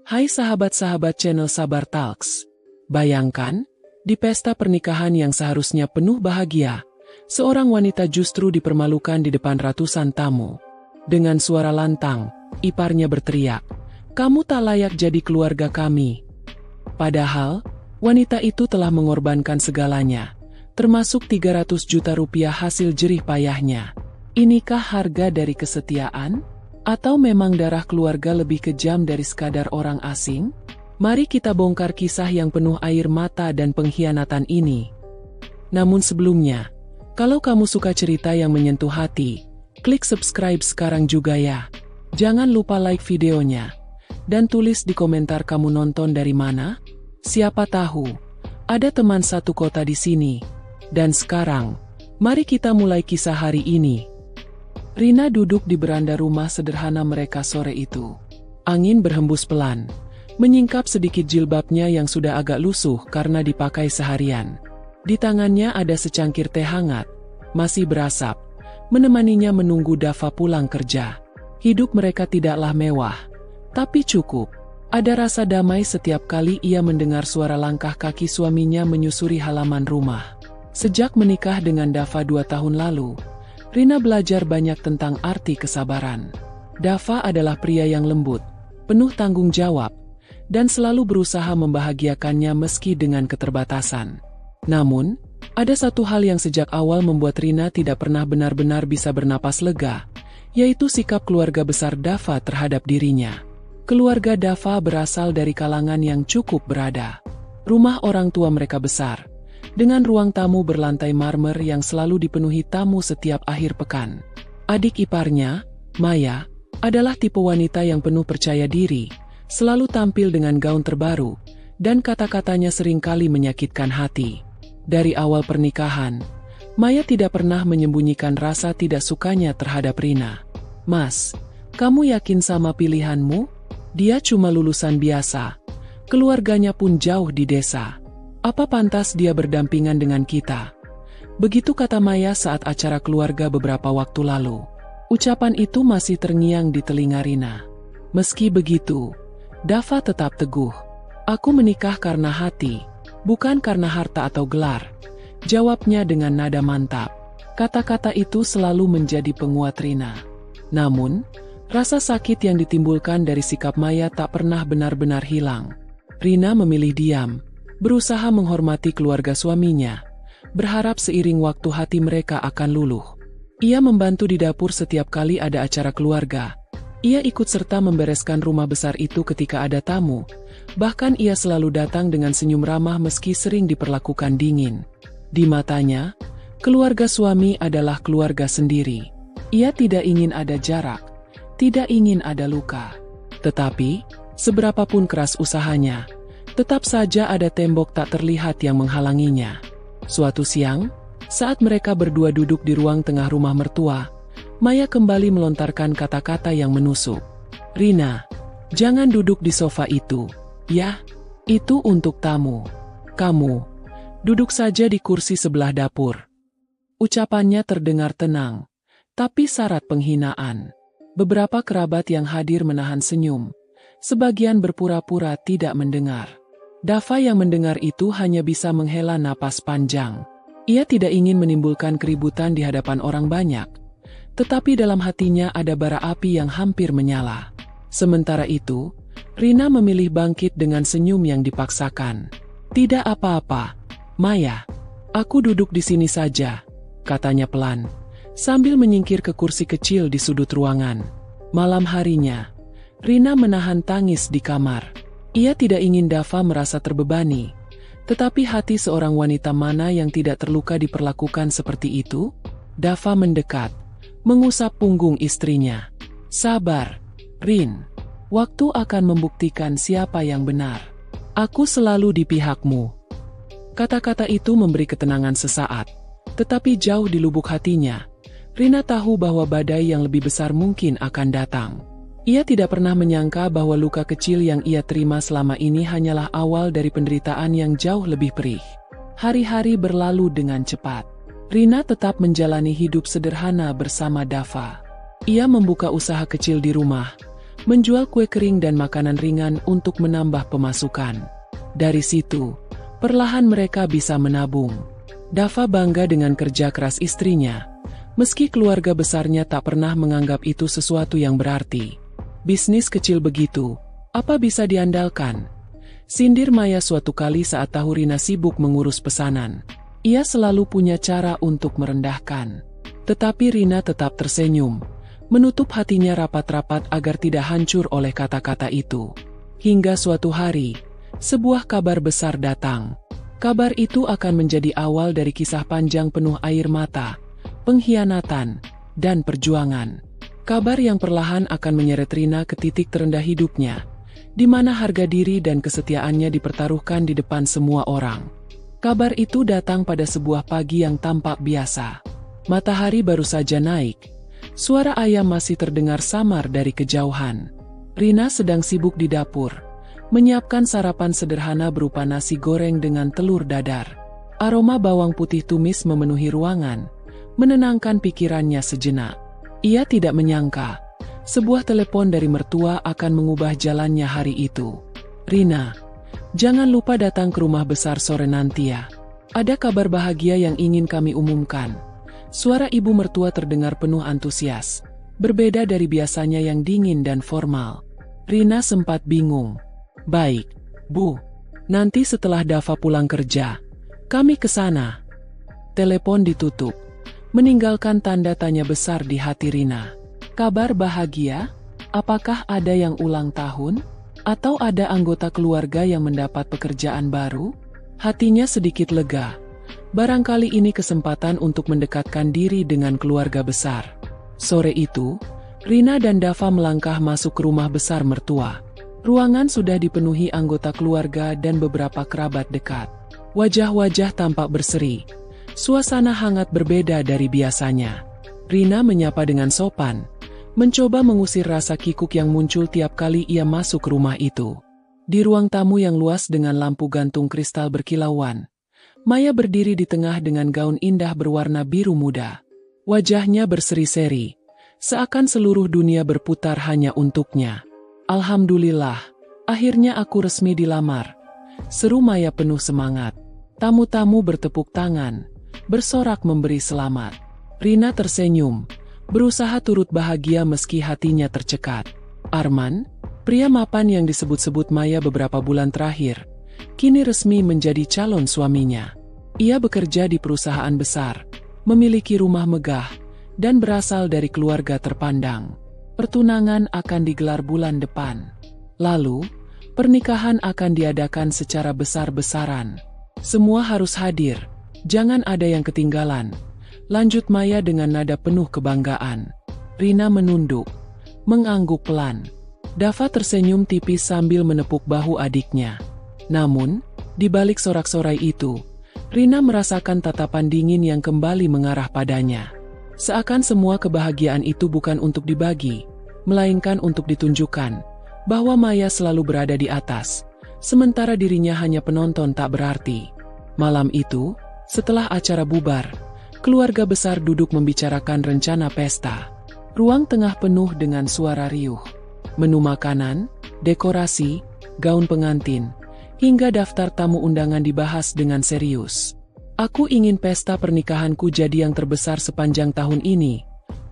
Hai sahabat-sahabat channel Sabar Talks. Bayangkan, di pesta pernikahan yang seharusnya penuh bahagia, seorang wanita justru dipermalukan di depan ratusan tamu. Dengan suara lantang, iparnya berteriak, "Kamu tak layak jadi keluarga kami." Padahal, wanita itu telah mengorbankan segalanya, termasuk 300 juta rupiah hasil jerih payahnya. Inikah harga dari kesetiaan? Atau memang darah keluarga lebih kejam dari sekadar orang asing? Mari kita bongkar kisah yang penuh air mata dan pengkhianatan ini. Namun sebelumnya, kalau kamu suka cerita yang menyentuh hati, klik subscribe sekarang juga ya. Jangan lupa like videonya. Dan tulis di komentar kamu nonton dari mana? Siapa tahu, ada teman satu kota di sini. Dan sekarang, mari kita mulai kisah hari ini. Rina duduk di beranda rumah sederhana mereka sore itu. Angin berhembus pelan, menyingkap sedikit jilbabnya yang sudah agak lusuh karena dipakai seharian. Di tangannya ada secangkir teh hangat, masih berasap, menemaninya menunggu Dava pulang kerja. Hidup mereka tidaklah mewah, tapi cukup. Ada rasa damai setiap kali ia mendengar suara langkah kaki suaminya menyusuri halaman rumah. Sejak menikah dengan Dava 2 tahun lalu, Rina belajar banyak tentang arti kesabaran. Dava adalah pria yang lembut, penuh tanggung jawab, dan selalu berusaha membahagiakannya meski dengan keterbatasan. Namun, ada satu hal yang sejak awal membuat Rina tidak pernah benar-benar bisa bernapas lega, yaitu sikap keluarga besar Dava terhadap dirinya. Keluarga Dava berasal dari kalangan yang cukup berada. Rumah orang tua mereka besar, dengan ruang tamu berlantai marmer yang selalu dipenuhi tamu setiap akhir pekan. Adik iparnya, Maya, adalah tipe wanita yang penuh percaya diri, selalu tampil dengan gaun terbaru, dan kata-katanya seringkali menyakitkan hati. Dari awal pernikahan, Maya tidak pernah menyembunyikan rasa tidak sukanya terhadap Rina. "Mas, kamu yakin sama pilihanmu? Dia cuma lulusan biasa. Keluarganya pun jauh di desa. Apa pantas dia berdampingan dengan kita?" Begitu kata Maya saat acara keluarga beberapa waktu lalu. Ucapan itu masih terngiang di telinga Rina. Meski begitu, Dava tetap teguh. "Aku menikah karena hati, bukan karena harta atau gelar," jawabnya dengan nada mantap. Kata-kata itu selalu menjadi penguat Rina. Namun, rasa sakit yang ditimbulkan dari sikap Maya tak pernah benar-benar hilang. Rina memilih diam, berusaha menghormati keluarga suaminya, berharap seiring waktu hati mereka akan luluh. Ia membantu di dapur setiap kali ada acara keluarga. Ia ikut serta membereskan rumah besar itu ketika ada tamu. Bahkan ia selalu datang dengan senyum ramah meski sering diperlakukan dingin. Di matanya, keluarga suami adalah keluarga sendiri. Ia tidak ingin ada jarak, tidak ingin ada luka. Tetapi, seberapapun keras usahanya, tetap saja ada tembok tak terlihat yang menghalanginya. Suatu siang, saat mereka berdua duduk di ruang tengah rumah mertua, Maya kembali melontarkan kata-kata yang menusuk. "Rina, jangan duduk di sofa itu, ya? Itu untuk tamu. Kamu, duduk saja di kursi sebelah dapur." Ucapannya terdengar tenang, tapi syarat penghinaan. Beberapa kerabat yang hadir menahan senyum, sebagian berpura-pura tidak mendengar. Dava yang mendengar itu hanya bisa menghela napas panjang. Ia tidak ingin menimbulkan keributan di hadapan orang banyak, tetapi dalam hatinya ada bara api yang hampir menyala. Sementara itu, Rina memilih bangkit dengan senyum yang dipaksakan. "Tidak apa-apa, Maya. Aku duduk di sini saja," katanya pelan, sambil menyingkir ke kursi kecil di sudut ruangan. Malam harinya, Rina menahan tangis di kamar. Ia tidak ingin Dava merasa terbebani, tetapi hati seorang wanita mana yang tidak terluka diperlakukan seperti itu? Dava mendekat, mengusap punggung istrinya. "Sabar, Rin. Waktu akan membuktikan siapa yang benar. Aku selalu di pihakmu." Kata-kata itu memberi ketenangan sesaat, tetapi jauh di lubuk hatinya, Rina tahu bahwa badai yang lebih besar mungkin akan datang. Ia tidak pernah menyangka bahwa luka kecil yang ia terima selama ini hanyalah awal dari penderitaan yang jauh lebih perih. Hari-hari berlalu dengan cepat. Rina tetap menjalani hidup sederhana bersama Dava. Ia membuka usaha kecil di rumah, menjual kue kering dan makanan ringan untuk menambah pemasukan. Dari situ, perlahan mereka bisa menabung. Dava bangga dengan kerja keras istrinya, meski keluarga besarnya tak pernah menganggap itu sesuatu yang berarti. Bisnis kecil begitu, apa bisa diandalkan? Sindir Maya suatu kali saat tahu Rina sibuk mengurus pesanan. Ia selalu punya cara untuk merendahkan. Tetapi Rina tetap tersenyum, menutup hatinya rapat-rapat agar tidak hancur oleh kata-kata itu. Hingga suatu hari, sebuah kabar besar datang. Kabar itu akan menjadi awal dari kisah panjang penuh air mata, pengkhianatan, dan perjuangan. Kabar yang perlahan akan menyeret Rina ke titik terendah hidupnya, di mana harga diri dan kesetiaannya dipertaruhkan di depan semua orang. Kabar itu datang pada sebuah pagi yang tampak biasa. Matahari baru saja naik. Suara ayam masih terdengar samar dari kejauhan. Rina sedang sibuk di dapur, menyiapkan sarapan sederhana berupa nasi goreng dengan telur dadar. Aroma bawang putih tumis memenuhi ruangan, menenangkan pikirannya sejenak. Ia tidak menyangka, sebuah telepon dari mertua akan mengubah jalannya hari itu. "Rina, jangan lupa datang ke rumah besar sore nanti ya. Ada kabar bahagia yang ingin kami umumkan." Suara ibu mertua terdengar penuh antusias, berbeda dari biasanya yang dingin dan formal. Rina sempat bingung. "Baik, Bu. Nanti setelah Dava pulang kerja, kami ke sana." Telepon ditutup, meninggalkan tanda tanya besar di hati Rina. Kabar bahagia? Apakah ada yang ulang tahun? Atau ada anggota keluarga yang mendapat pekerjaan baru? Hatinya sedikit lega. Barangkali ini kesempatan untuk mendekatkan diri dengan keluarga besar. Sore itu, Rina dan Dava melangkah masuk ke rumah besar mertua. Ruangan sudah dipenuhi anggota keluarga dan beberapa kerabat dekat. Wajah-wajah tampak berseri. Suasana hangat berbeda dari biasanya. Rina menyapa dengan sopan, mencoba mengusir rasa kikuk yang muncul tiap kali ia masuk rumah itu. Di ruang tamu yang luas dengan lampu gantung kristal berkilauan, Maya berdiri di tengah dengan gaun indah berwarna biru muda. Wajahnya berseri-seri, seakan seluruh dunia berputar hanya untuknya. "Alhamdulillah, akhirnya aku resmi dilamar," seru Maya penuh semangat. Tamu-tamu bertepuk tangan, bersorak memberi selamat. Rina tersenyum, berusaha turut bahagia meski hatinya tercekat. Arman, pria mapan yang disebut-sebut Maya beberapa bulan terakhir, kini resmi menjadi calon suaminya. Ia bekerja di perusahaan besar, memiliki rumah megah, dan berasal dari keluarga terpandang. Pertunangan akan digelar bulan depan. Lalu, pernikahan akan diadakan secara besar-besaran. Semua harus hadir, jangan ada yang ketinggalan. Lanjut Maya dengan nada penuh kebanggaan. Rina menunduk, mengangguk pelan. Dava tersenyum tipis sambil menepuk bahu adiknya. Namun, di balik sorak-sorai itu, Rina merasakan tatapan dingin yang kembali mengarah padanya. Seakan semua kebahagiaan itu bukan untuk dibagi, melainkan untuk ditunjukkan bahwa Maya selalu berada di atas, sementara dirinya hanya penonton tak berarti. Malam itu, setelah acara bubar, keluarga besar duduk membicarakan rencana pesta. Ruang tengah penuh dengan suara riuh. Menu makanan, dekorasi, gaun pengantin, hingga daftar tamu undangan dibahas dengan serius. "Aku ingin pesta pernikahanku jadi yang terbesar sepanjang tahun ini,"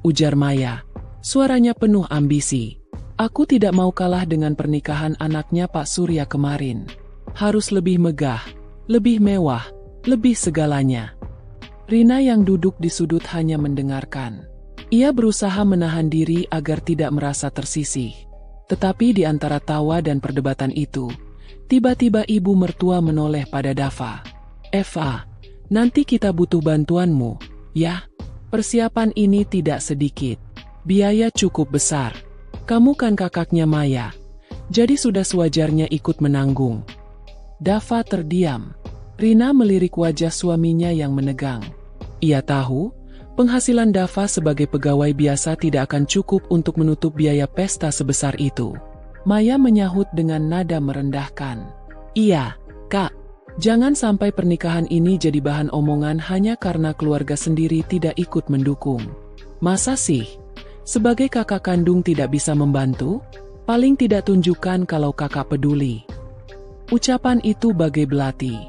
ujar Maya. Suaranya penuh ambisi. "Aku tidak mau kalah dengan pernikahan anaknya Pak Surya kemarin. Harus lebih megah, lebih mewah, lebih segalanya." Rina yang duduk di sudut hanya mendengarkan. Ia berusaha menahan diri agar tidak merasa tersisih. Tetapi di antara tawa dan perdebatan itu, tiba-tiba ibu mertua menoleh pada Dava. "Eva, nanti kita butuh bantuanmu, ya. Persiapan ini tidak sedikit. Biaya cukup besar. Kamu kan kakaknya Maya, jadi sudah sewajarnya ikut menanggung." Dava terdiam. Rina melirik wajah suaminya yang menegang. Ia tahu, penghasilan Dava sebagai pegawai biasa tidak akan cukup untuk menutup biaya pesta sebesar itu. Maya menyahut dengan nada merendahkan. "Iya, Kak. Jangan sampai pernikahan ini jadi bahan omongan hanya karena keluarga sendiri tidak ikut mendukung. Masa sih? Sebagai kakak kandung tidak bisa membantu?" Paling tidak tunjukkan kalau kakak peduli. Ucapan itu bagai belati.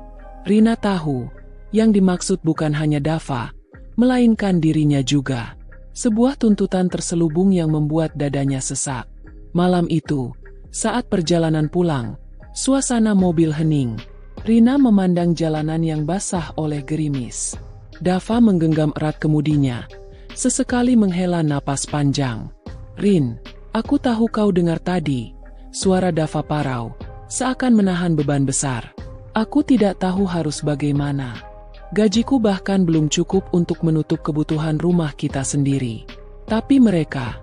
Rina tahu, yang dimaksud bukan hanya Dava, melainkan dirinya juga. Sebuah tuntutan terselubung yang membuat dadanya sesak. Malam itu, saat perjalanan pulang, suasana mobil hening. Rina memandang jalanan yang basah oleh gerimis. Dava menggenggam erat kemudinya, sesekali menghela napas panjang. "Rin, aku tahu kau dengar tadi," suara Dava parau, seakan menahan beban besar. "Aku tidak tahu harus bagaimana. Gajiku bahkan belum cukup untuk menutup kebutuhan rumah kita sendiri. Tapi mereka..."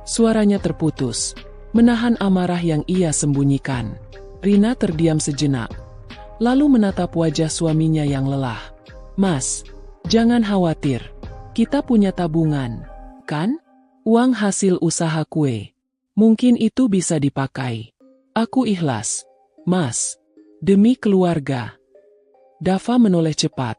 Suaranya terputus, menahan amarah yang ia sembunyikan. Rina terdiam sejenak, lalu menatap wajah suaminya yang lelah. "Mas, jangan khawatir. Kita punya tabungan, kan? Uang hasil usaha kue. Mungkin itu bisa dipakai. Aku ikhlas, Mas. Demi keluarga." Dava menoleh cepat.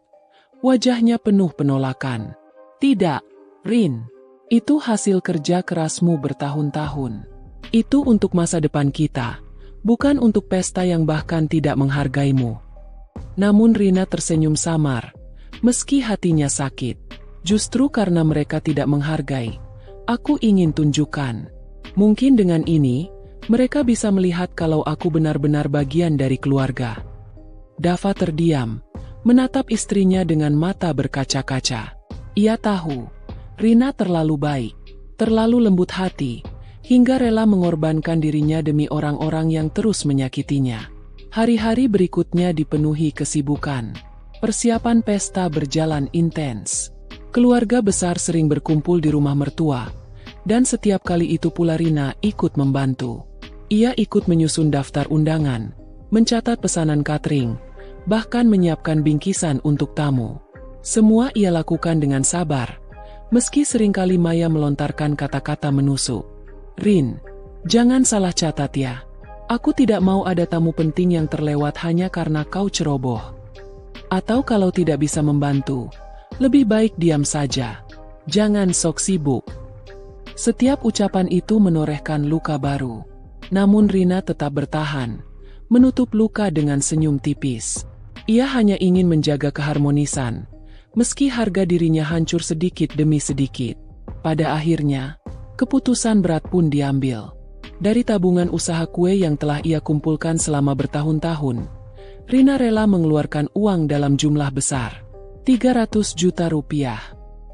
Wajahnya penuh penolakan. "Tidak, Rin. Itu hasil kerja kerasmu bertahun-tahun. Itu untuk masa depan kita, bukan untuk pesta yang bahkan tidak menghargaimu." Namun Rina tersenyum samar, meski hatinya sakit. "Justru karena mereka tidak menghargai, aku ingin tunjukkan. Mungkin dengan ini, mereka bisa melihat kalau aku benar-benar bagian dari keluarga." Dava terdiam, menatap istrinya dengan mata berkaca-kaca. Ia tahu, Rina terlalu baik, terlalu lembut hati, hingga rela mengorbankan dirinya demi orang-orang yang terus menyakitinya. Hari-hari berikutnya dipenuhi kesibukan. Persiapan pesta berjalan intens. Keluarga besar sering berkumpul di rumah mertua, dan setiap kali itu pula Rina ikut membantu. Ia ikut menyusun daftar undangan, mencatat pesanan catering, bahkan menyiapkan bingkisan untuk tamu. Semua ia lakukan dengan sabar, meski seringkali Maya melontarkan kata-kata menusuk. "Rin, jangan salah catat ya. Aku tidak mau ada tamu penting yang terlewat hanya karena kau ceroboh. Atau kalau tidak bisa membantu, lebih baik diam saja. Jangan sok sibuk." Setiap ucapan itu menorehkan luka baru. Namun Rina tetap bertahan, menutup luka dengan senyum tipis. Ia hanya ingin menjaga keharmonisan, meski harga dirinya hancur sedikit demi sedikit. Pada akhirnya, keputusan berat pun diambil. Dari tabungan usaha kue yang telah ia kumpulkan selama bertahun-tahun, Rina rela mengeluarkan uang dalam jumlah besar, 300 juta rupiah.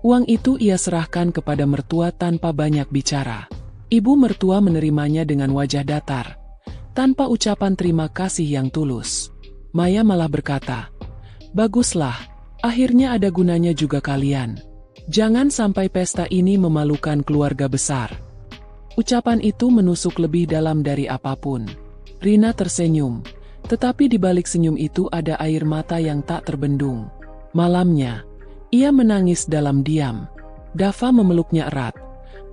Uang itu ia serahkan kepada mertua tanpa banyak bicara. Ibu mertua menerimanya dengan wajah datar, tanpa ucapan terima kasih yang tulus. Maya malah berkata, "Baguslah, akhirnya ada gunanya juga kalian. Jangan sampai pesta ini memalukan keluarga besar." Ucapan itu menusuk lebih dalam dari apapun. Rina tersenyum, tetapi di balik senyum itu ada air mata yang tak terbendung. Malamnya, ia menangis dalam diam. Dava memeluknya erat,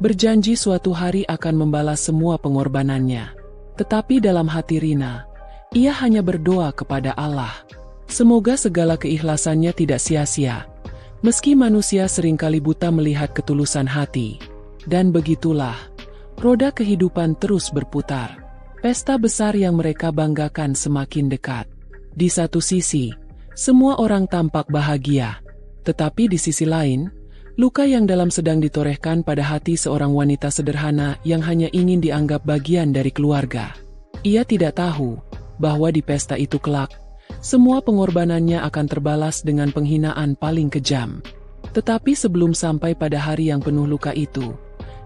berjanji suatu hari akan membalas semua pengorbanannya. Tetapi dalam hati Rina, ia hanya berdoa kepada Allah. Semoga segala keikhlasannya tidak sia-sia, meski manusia seringkali buta melihat ketulusan hati. Dan begitulah, roda kehidupan terus berputar. Pesta besar yang mereka banggakan semakin dekat. Di satu sisi, semua orang tampak bahagia. Tetapi di sisi lain, luka yang dalam sedang ditorehkan pada hati seorang wanita sederhana yang hanya ingin dianggap bagian dari keluarga. Ia tidak tahu bahwa di pesta itu kelak, semua pengorbanannya akan terbalas dengan penghinaan paling kejam. Tetapi sebelum sampai pada hari yang penuh luka itu,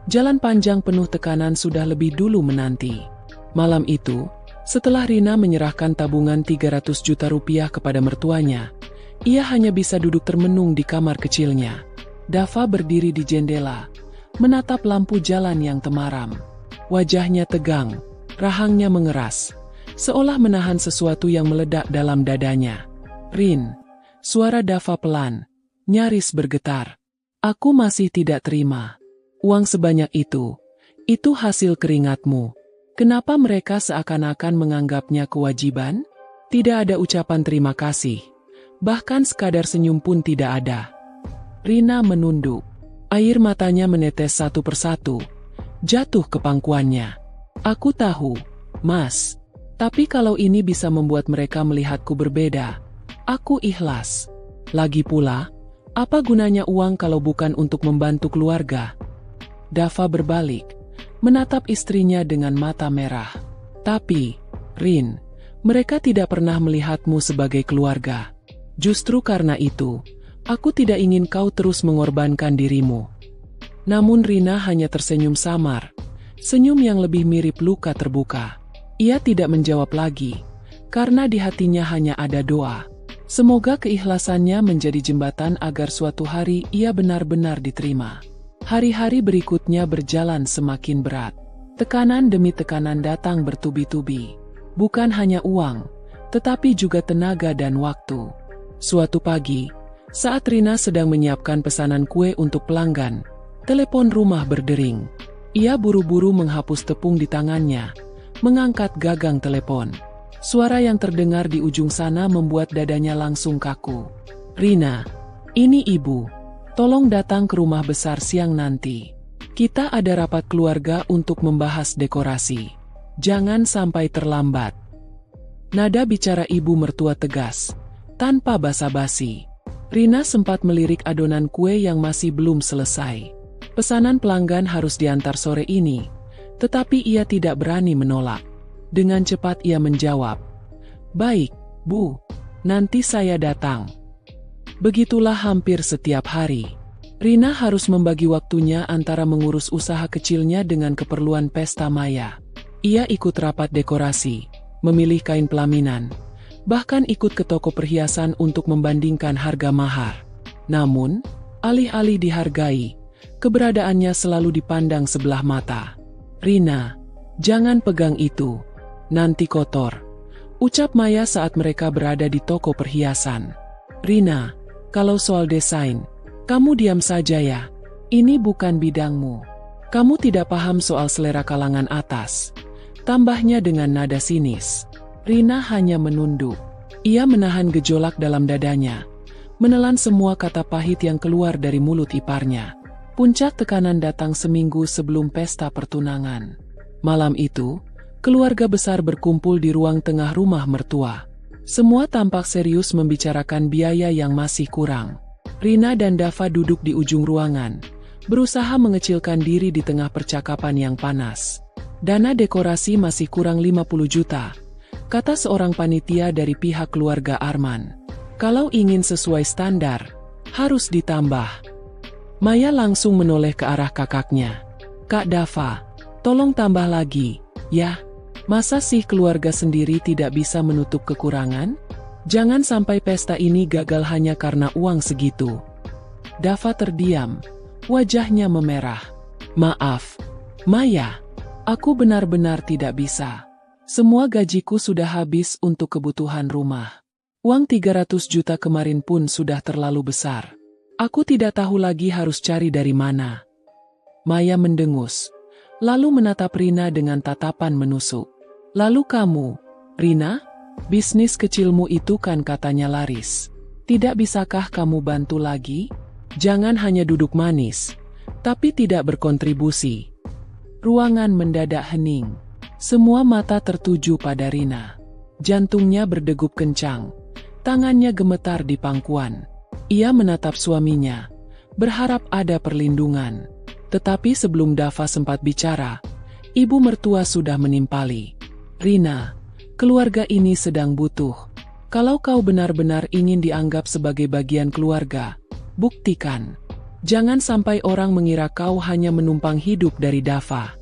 jalan panjang penuh tekanan sudah lebih dulu menanti. Malam itu, setelah Rina menyerahkan tabungan 300 juta rupiah kepada mertuanya, ia hanya bisa duduk termenung di kamar kecilnya. Dava berdiri di jendela, menatap lampu jalan yang temaram. Wajahnya tegang, rahangnya mengeras, seolah menahan sesuatu yang meledak dalam dadanya. "Rin," suara Dava pelan, nyaris bergetar. "Aku masih tidak terima. Uang sebanyak itu hasil keringatmu. Kenapa mereka seakan-akan menganggapnya kewajiban? Tidak ada ucapan terima kasih. Bahkan sekadar senyum pun tidak ada." Rina menunduk. Air matanya menetes satu persatu, jatuh ke pangkuannya. Aku tahu, Mas. Tapi kalau ini bisa membuat mereka melihatku berbeda, aku ikhlas. Lagi pula, apa gunanya uang kalau bukan untuk membantu keluarga? Dava berbalik, menatap istrinya dengan mata merah. Tapi, Rin, mereka tidak pernah melihatmu sebagai keluarga. Justru karena itu, aku tidak ingin kau terus mengorbankan dirimu. Namun Rina hanya tersenyum samar, senyum yang lebih mirip luka terbuka. Ia tidak menjawab lagi, karena di hatinya hanya ada doa. Semoga keikhlasannya menjadi jembatan agar suatu hari ia benar-benar diterima. Hari-hari berikutnya berjalan semakin berat. Tekanan demi tekanan datang bertubi-tubi. Bukan hanya uang, tetapi juga tenaga dan waktu. Suatu pagi, saat Rina sedang menyiapkan pesanan kue untuk pelanggan, telepon rumah berdering. Ia buru-buru menghapus tepung di tangannya, mengangkat gagang telepon. Suara yang terdengar di ujung sana membuat dadanya langsung kaku. Rina, ini ibu. Tolong datang ke rumah besar siang nanti. Kita ada rapat keluarga untuk membahas dekorasi. Jangan sampai terlambat. Nada bicara ibu mertua tegas, tanpa basa-basi. Rina sempat melirik adonan kue yang masih belum selesai. Pesanan pelanggan harus diantar sore ini, tetapi ia tidak berani menolak. Dengan cepat ia menjawab, "Baik, Bu, nanti saya datang." Begitulah hampir setiap hari. Rina harus membagi waktunya antara mengurus usaha kecilnya dengan keperluan pesta maya. Ia ikut rapat dekorasi, memilih kain pelaminan, bahkan ikut ke toko perhiasan untuk membandingkan harga mahar. Namun, alih-alih dihargai, keberadaannya selalu dipandang sebelah mata. "Rina, jangan pegang itu, nanti kotor," ucap Maya saat mereka berada di toko perhiasan. "Rina, kalau soal desain, kamu diam saja ya. Ini bukan bidangmu. Kamu tidak paham soal selera kalangan atas," tambahnya dengan nada sinis. Rina hanya menunduk. Ia menahan gejolak dalam dadanya, menelan semua kata pahit yang keluar dari mulut iparnya. Puncak tekanan datang seminggu sebelum pesta pertunangan. Malam itu, keluarga besar berkumpul di ruang tengah rumah mertua. Semua tampak serius membicarakan biaya yang masih kurang. Rina dan Dava duduk di ujung ruangan, berusaha mengecilkan diri di tengah percakapan yang panas. "Dana dekorasi masih kurang 50 juta, kata seorang panitia dari pihak keluarga Arman. Kalau ingin sesuai standar, harus ditambah." Maya langsung menoleh ke arah kakaknya. "Kak Dava, tolong tambah lagi, ya. Masa sih keluarga sendiri tidak bisa menutup kekurangan? Jangan sampai pesta ini gagal hanya karena uang segitu." Dava terdiam, wajahnya memerah. "Maaf, Maya, aku benar-benar tidak bisa. Semua gajiku sudah habis untuk kebutuhan rumah. Uang 300 juta kemarin pun sudah terlalu besar. Aku tidak tahu lagi harus cari dari mana." Maya mendengus, lalu menatap Rina dengan tatapan menusuk. "Lalu kamu, Rina? Bisnis kecilmu itu kan katanya laris. Tidak bisakah kamu bantu lagi? Jangan hanya duduk manis, tapi tidak berkontribusi." Ruangan mendadak hening. Semua mata tertuju pada Rina. Jantungnya berdegup kencang. Tangannya gemetar di pangkuan. Ia menatap suaminya, berharap ada perlindungan. Tetapi sebelum Dava sempat bicara, ibu mertua sudah menimpali. "Rina, keluarga ini sedang butuh. Kalau kau benar-benar ingin dianggap sebagai bagian keluarga, buktikan. Jangan sampai orang mengira kau hanya menumpang hidup dari Dava."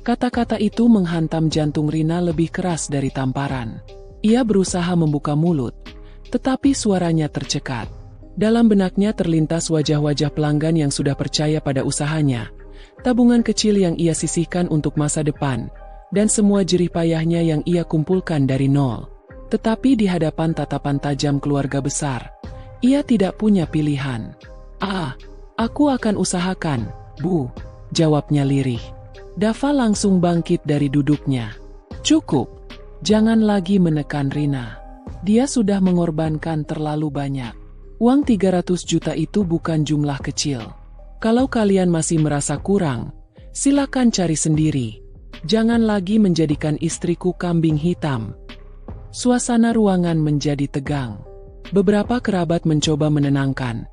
Kata-kata itu menghantam jantung Rina lebih keras dari tamparan. Ia berusaha membuka mulut, tetapi suaranya tercekat. Dalam benaknya terlintas wajah-wajah pelanggan yang sudah percaya pada usahanya, tabungan kecil yang ia sisihkan untuk masa depan, dan semua jerih payahnya yang ia kumpulkan dari nol. Tetapi di hadapan tatapan tajam keluarga besar, ia tidak punya pilihan. Aku akan usahakan, Bu," jawabnya lirih. Dava langsung bangkit dari duduknya. "Cukup, jangan lagi menekan Rina. Dia sudah mengorbankan terlalu banyak. Uang 300 juta itu bukan jumlah kecil. Kalau kalian masih merasa kurang, silakan cari sendiri. Jangan lagi menjadikan istriku kambing hitam. Suasana ruangan menjadi tegang. Beberapa kerabat mencoba menenangkan,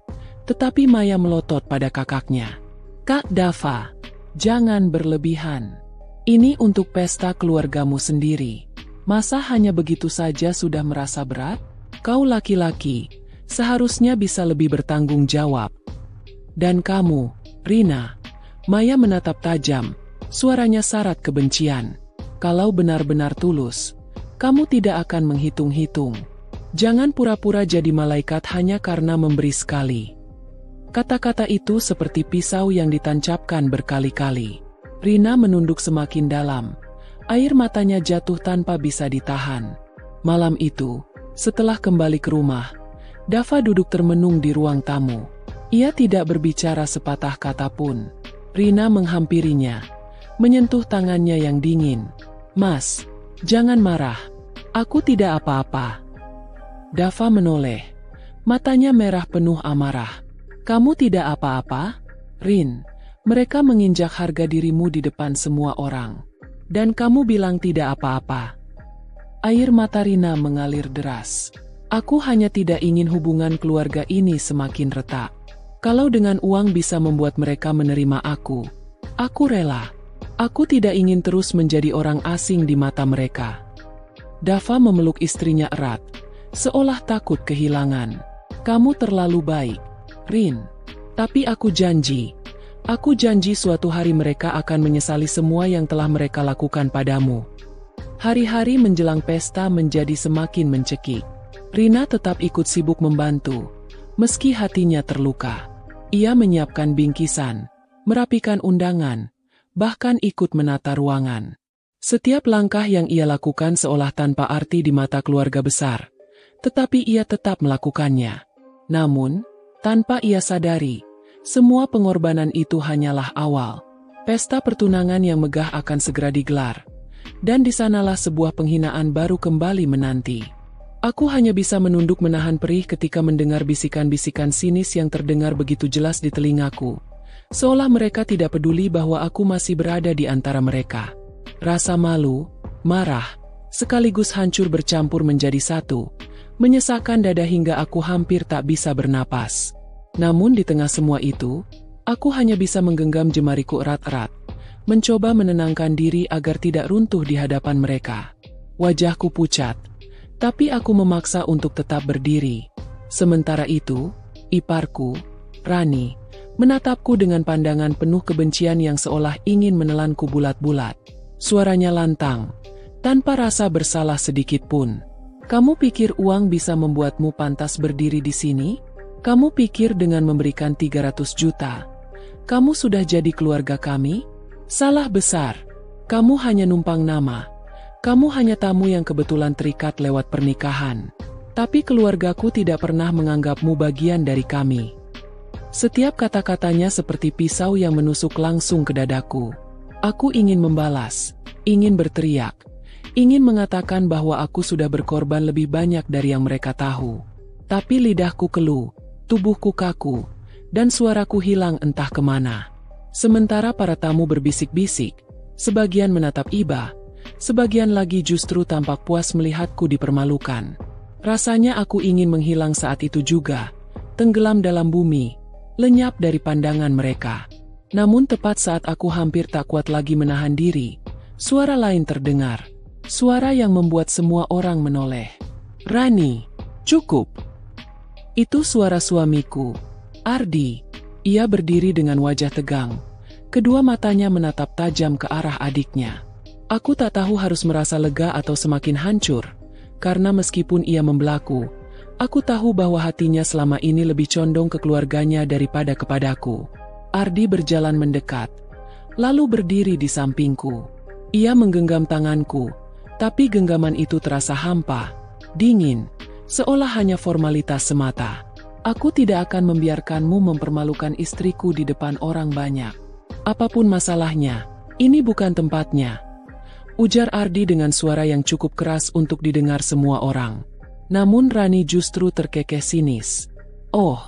tetapi Maya melotot pada kakaknya. Kak Dava, jangan berlebihan. Ini untuk pesta keluargamu sendiri. Masa hanya begitu saja sudah merasa berat? Kau laki-laki, seharusnya bisa lebih bertanggung jawab. Dan kamu, Rina. Maya menatap tajam, suaranya syarat kebencian. Kalau benar-benar tulus, kamu tidak akan menghitung-hitung. Jangan pura-pura jadi malaikat hanya karena memberi sekali. Kata-kata itu seperti pisau yang ditancapkan berkali-kali. Rina menunduk semakin dalam. Air matanya jatuh tanpa bisa ditahan. Malam itu, setelah kembali ke rumah, Dava duduk termenung di ruang tamu. Ia tidak berbicara sepatah kata pun. Rina menghampirinya, menyentuh tangannya yang dingin. Mas, jangan marah. Aku tidak apa-apa. Dava menoleh. Matanya merah penuh amarah. Kamu tidak apa-apa? Rin, mereka menginjak harga dirimu di depan semua orang. Dan kamu bilang tidak apa-apa. Air mata Rina mengalir deras. Aku hanya tidak ingin hubungan keluarga ini semakin retak. Kalau dengan uang bisa membuat mereka menerima aku rela. Aku tidak ingin terus menjadi orang asing di mata mereka. Dava memeluk istrinya erat, seolah takut kehilangan. Kamu terlalu baik, Rin. Tapi aku janji suatu hari mereka akan menyesali semua yang telah mereka lakukan padamu. Hari-hari menjelang pesta menjadi semakin mencekik. Rina tetap ikut sibuk membantu, meski hatinya terluka. Ia menyiapkan bingkisan, merapikan undangan, bahkan ikut menata ruangan. Setiap langkah yang ia lakukan seolah tanpa arti di mata keluarga besar, tetapi ia tetap melakukannya. Namun, tanpa ia sadari, semua pengorbanan itu hanyalah awal. Pesta pertunangan yang megah akan segera digelar, dan di sanalah sebuah penghinaan baru kembali menanti. Aku hanya bisa menunduk menahan perih ketika mendengar bisikan-bisikan sinis yang terdengar begitu jelas di telingaku, seolah mereka tidak peduli bahwa aku masih berada di antara mereka. Rasa malu, marah, sekaligus hancur bercampur menjadi satu, menyesakkan dada hingga aku hampir tak bisa bernapas. Namun di tengah semua itu, aku hanya bisa menggenggam jemariku erat-erat, mencoba menenangkan diri agar tidak runtuh di hadapan mereka. Wajahku pucat, tapi aku memaksa untuk tetap berdiri. Sementara itu, iparku, Rani, menatapku dengan pandangan penuh kebencian yang seolah ingin menelanku bulat-bulat. Suaranya lantang, tanpa rasa bersalah sedikit pun. Kamu pikir uang bisa membuatmu pantas berdiri di sini? Kamu pikir dengan memberikan 300 juta, kamu sudah jadi keluarga kami? Salah besar. Kamu hanya numpang nama. Kamu hanya tamu yang kebetulan terikat lewat pernikahan. Tapi keluargaku tidak pernah menganggapmu bagian dari kami. Setiap kata-katanya seperti pisau yang menusuk langsung ke dadaku. Aku ingin membalas, ingin berteriak, ingin mengatakan bahwa aku sudah berkorban lebih banyak dari yang mereka tahu. Tapi lidahku keluh, tubuhku kaku, dan suaraku hilang entah kemana. Sementara para tamu berbisik-bisik, sebagian menatap iba, sebagian lagi justru tampak puas melihatku dipermalukan. Rasanya aku ingin menghilang saat itu juga, tenggelam dalam bumi, lenyap dari pandangan mereka. Namun tepat saat aku hampir tak kuat lagi menahan diri, suara lain terdengar. Suara yang membuat semua orang menoleh. Rani, cukup. Itu suara suamiku, Ardi. Ia berdiri dengan wajah tegang. Kedua matanya menatap tajam ke arah adiknya. Aku tak tahu harus merasa lega atau semakin hancur, karena meskipun ia membelaku, aku tahu bahwa hatinya selama ini lebih condong ke keluarganya daripada kepadaku. Ardi berjalan mendekat, lalu berdiri di sampingku. Ia menggenggam tanganku, tapi genggaman itu terasa hampa, dingin, seolah hanya formalitas semata. Aku tidak akan membiarkanmu mempermalukan istriku di depan orang banyak. Apapun masalahnya, ini bukan tempatnya. Ujar Ardi dengan suara yang cukup keras untuk didengar semua orang. Namun Rani justru terkekeh sinis. Oh,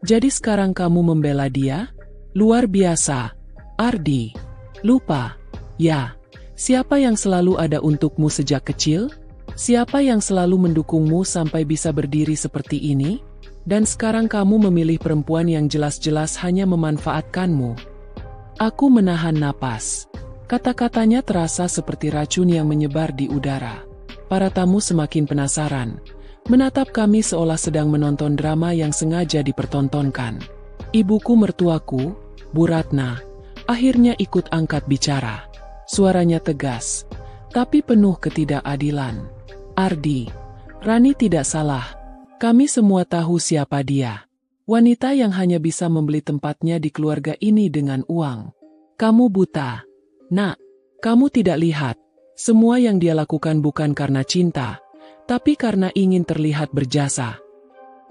jadi sekarang kamu membela dia? Luar biasa, Ardi. Lupa. Ya, Siapa yang selalu ada untukmu sejak kecil? Siapa yang selalu mendukungmu sampai bisa berdiri seperti ini? Dan sekarang kamu memilih perempuan yang jelas-jelas hanya memanfaatkanmu. Aku menahan napas. Kata-katanya terasa seperti racun yang menyebar di udara. Para tamu semakin penasaran, menatap kami seolah sedang menonton drama yang sengaja dipertontonkan. Ibuku mertuaku, Bu Ratna, akhirnya ikut angkat bicara. Suaranya tegas, tapi penuh ketidakadilan. Ardi, Rani tidak salah. Kami semua tahu siapa dia. Wanita yang hanya bisa membeli tempatnya di keluarga ini dengan uang. Kamu buta. Nak, kamu tidak lihat. Semua yang dia lakukan bukan karena cinta, tapi karena ingin terlihat berjasa.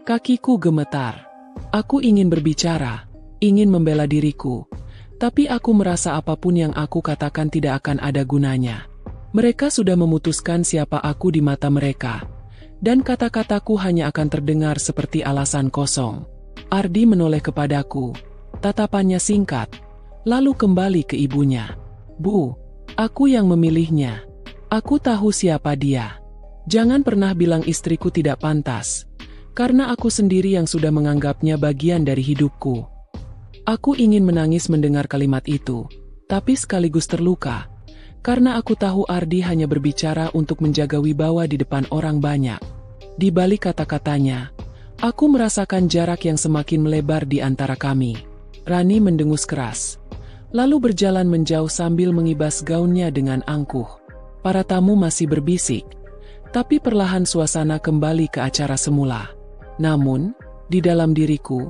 Kakiku gemetar. Aku ingin berbicara, ingin membela diriku. Tapi aku merasa apapun yang aku katakan tidak akan ada gunanya. Mereka sudah memutuskan siapa aku di mata mereka. Dan kata-kataku hanya akan terdengar seperti alasan kosong. Ardi menoleh kepadaku. Tatapannya singkat. Lalu kembali ke ibunya. Bu, aku yang memilihnya. Aku tahu siapa dia. Jangan pernah bilang istriku tidak pantas. Karena aku sendiri yang sudah menganggapnya bagian dari hidupku. Aku ingin menangis mendengar kalimat itu, tapi sekaligus terluka, karena aku tahu Ardi hanya berbicara untuk menjaga wibawa di depan orang banyak. Di balik kata-katanya, aku merasakan jarak yang semakin melebar di antara kami. Rani mendengus keras, lalu berjalan menjauh sambil mengibas gaunnya dengan angkuh. Para tamu masih berbisik, tapi perlahan suasana kembali ke acara semula. Namun, di dalam diriku,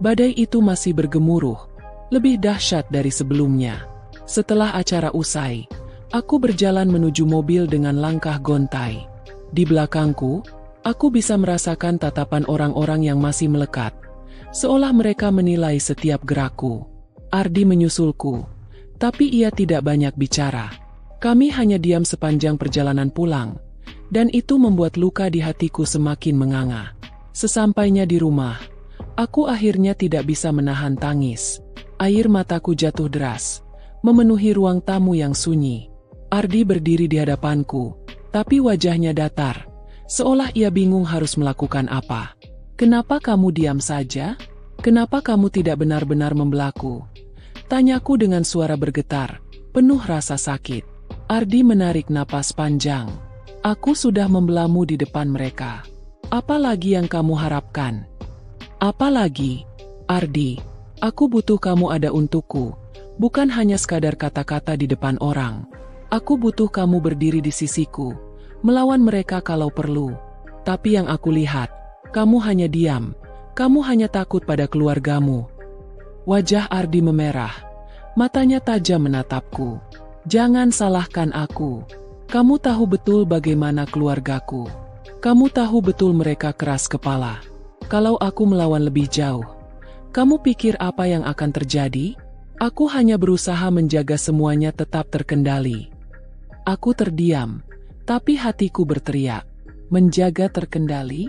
badai itu masih bergemuruh, lebih dahsyat dari sebelumnya. Setelah acara usai, aku berjalan menuju mobil dengan langkah gontai. Di belakangku, aku bisa merasakan tatapan orang-orang yang masih melekat, seolah mereka menilai setiap gerakku. Ardi menyusulku, tapi ia tidak banyak bicara. Kami hanya diam sepanjang perjalanan pulang, dan itu membuat luka di hatiku semakin menganga. Sesampainya di rumah, aku akhirnya tidak bisa menahan tangis. Air mataku jatuh deras, memenuhi ruang tamu yang sunyi. Ardi berdiri di hadapanku, tapi wajahnya datar, seolah ia bingung harus melakukan apa. Kenapa kamu diam saja? Kenapa kamu tidak benar-benar membelaku? Tanyaku dengan suara bergetar, penuh rasa sakit. Ardi menarik napas panjang. Aku sudah membelamu di depan mereka. Apa lagi yang kamu harapkan? Apalagi, Ardi, aku butuh kamu ada untukku, bukan hanya sekadar kata-kata di depan orang. Aku butuh kamu berdiri di sisiku, melawan mereka kalau perlu. Tapi yang aku lihat, kamu hanya diam, kamu hanya takut pada keluargamu. Wajah Ardi memerah, matanya tajam menatapku. Jangan salahkan aku. Kamu tahu betul bagaimana keluargaku. Kamu tahu betul mereka keras kepala. Kalau aku melawan lebih jauh, kamu pikir apa yang akan terjadi? Aku hanya berusaha menjaga semuanya tetap terkendali. Aku terdiam, tapi hatiku berteriak. Menjaga terkendali?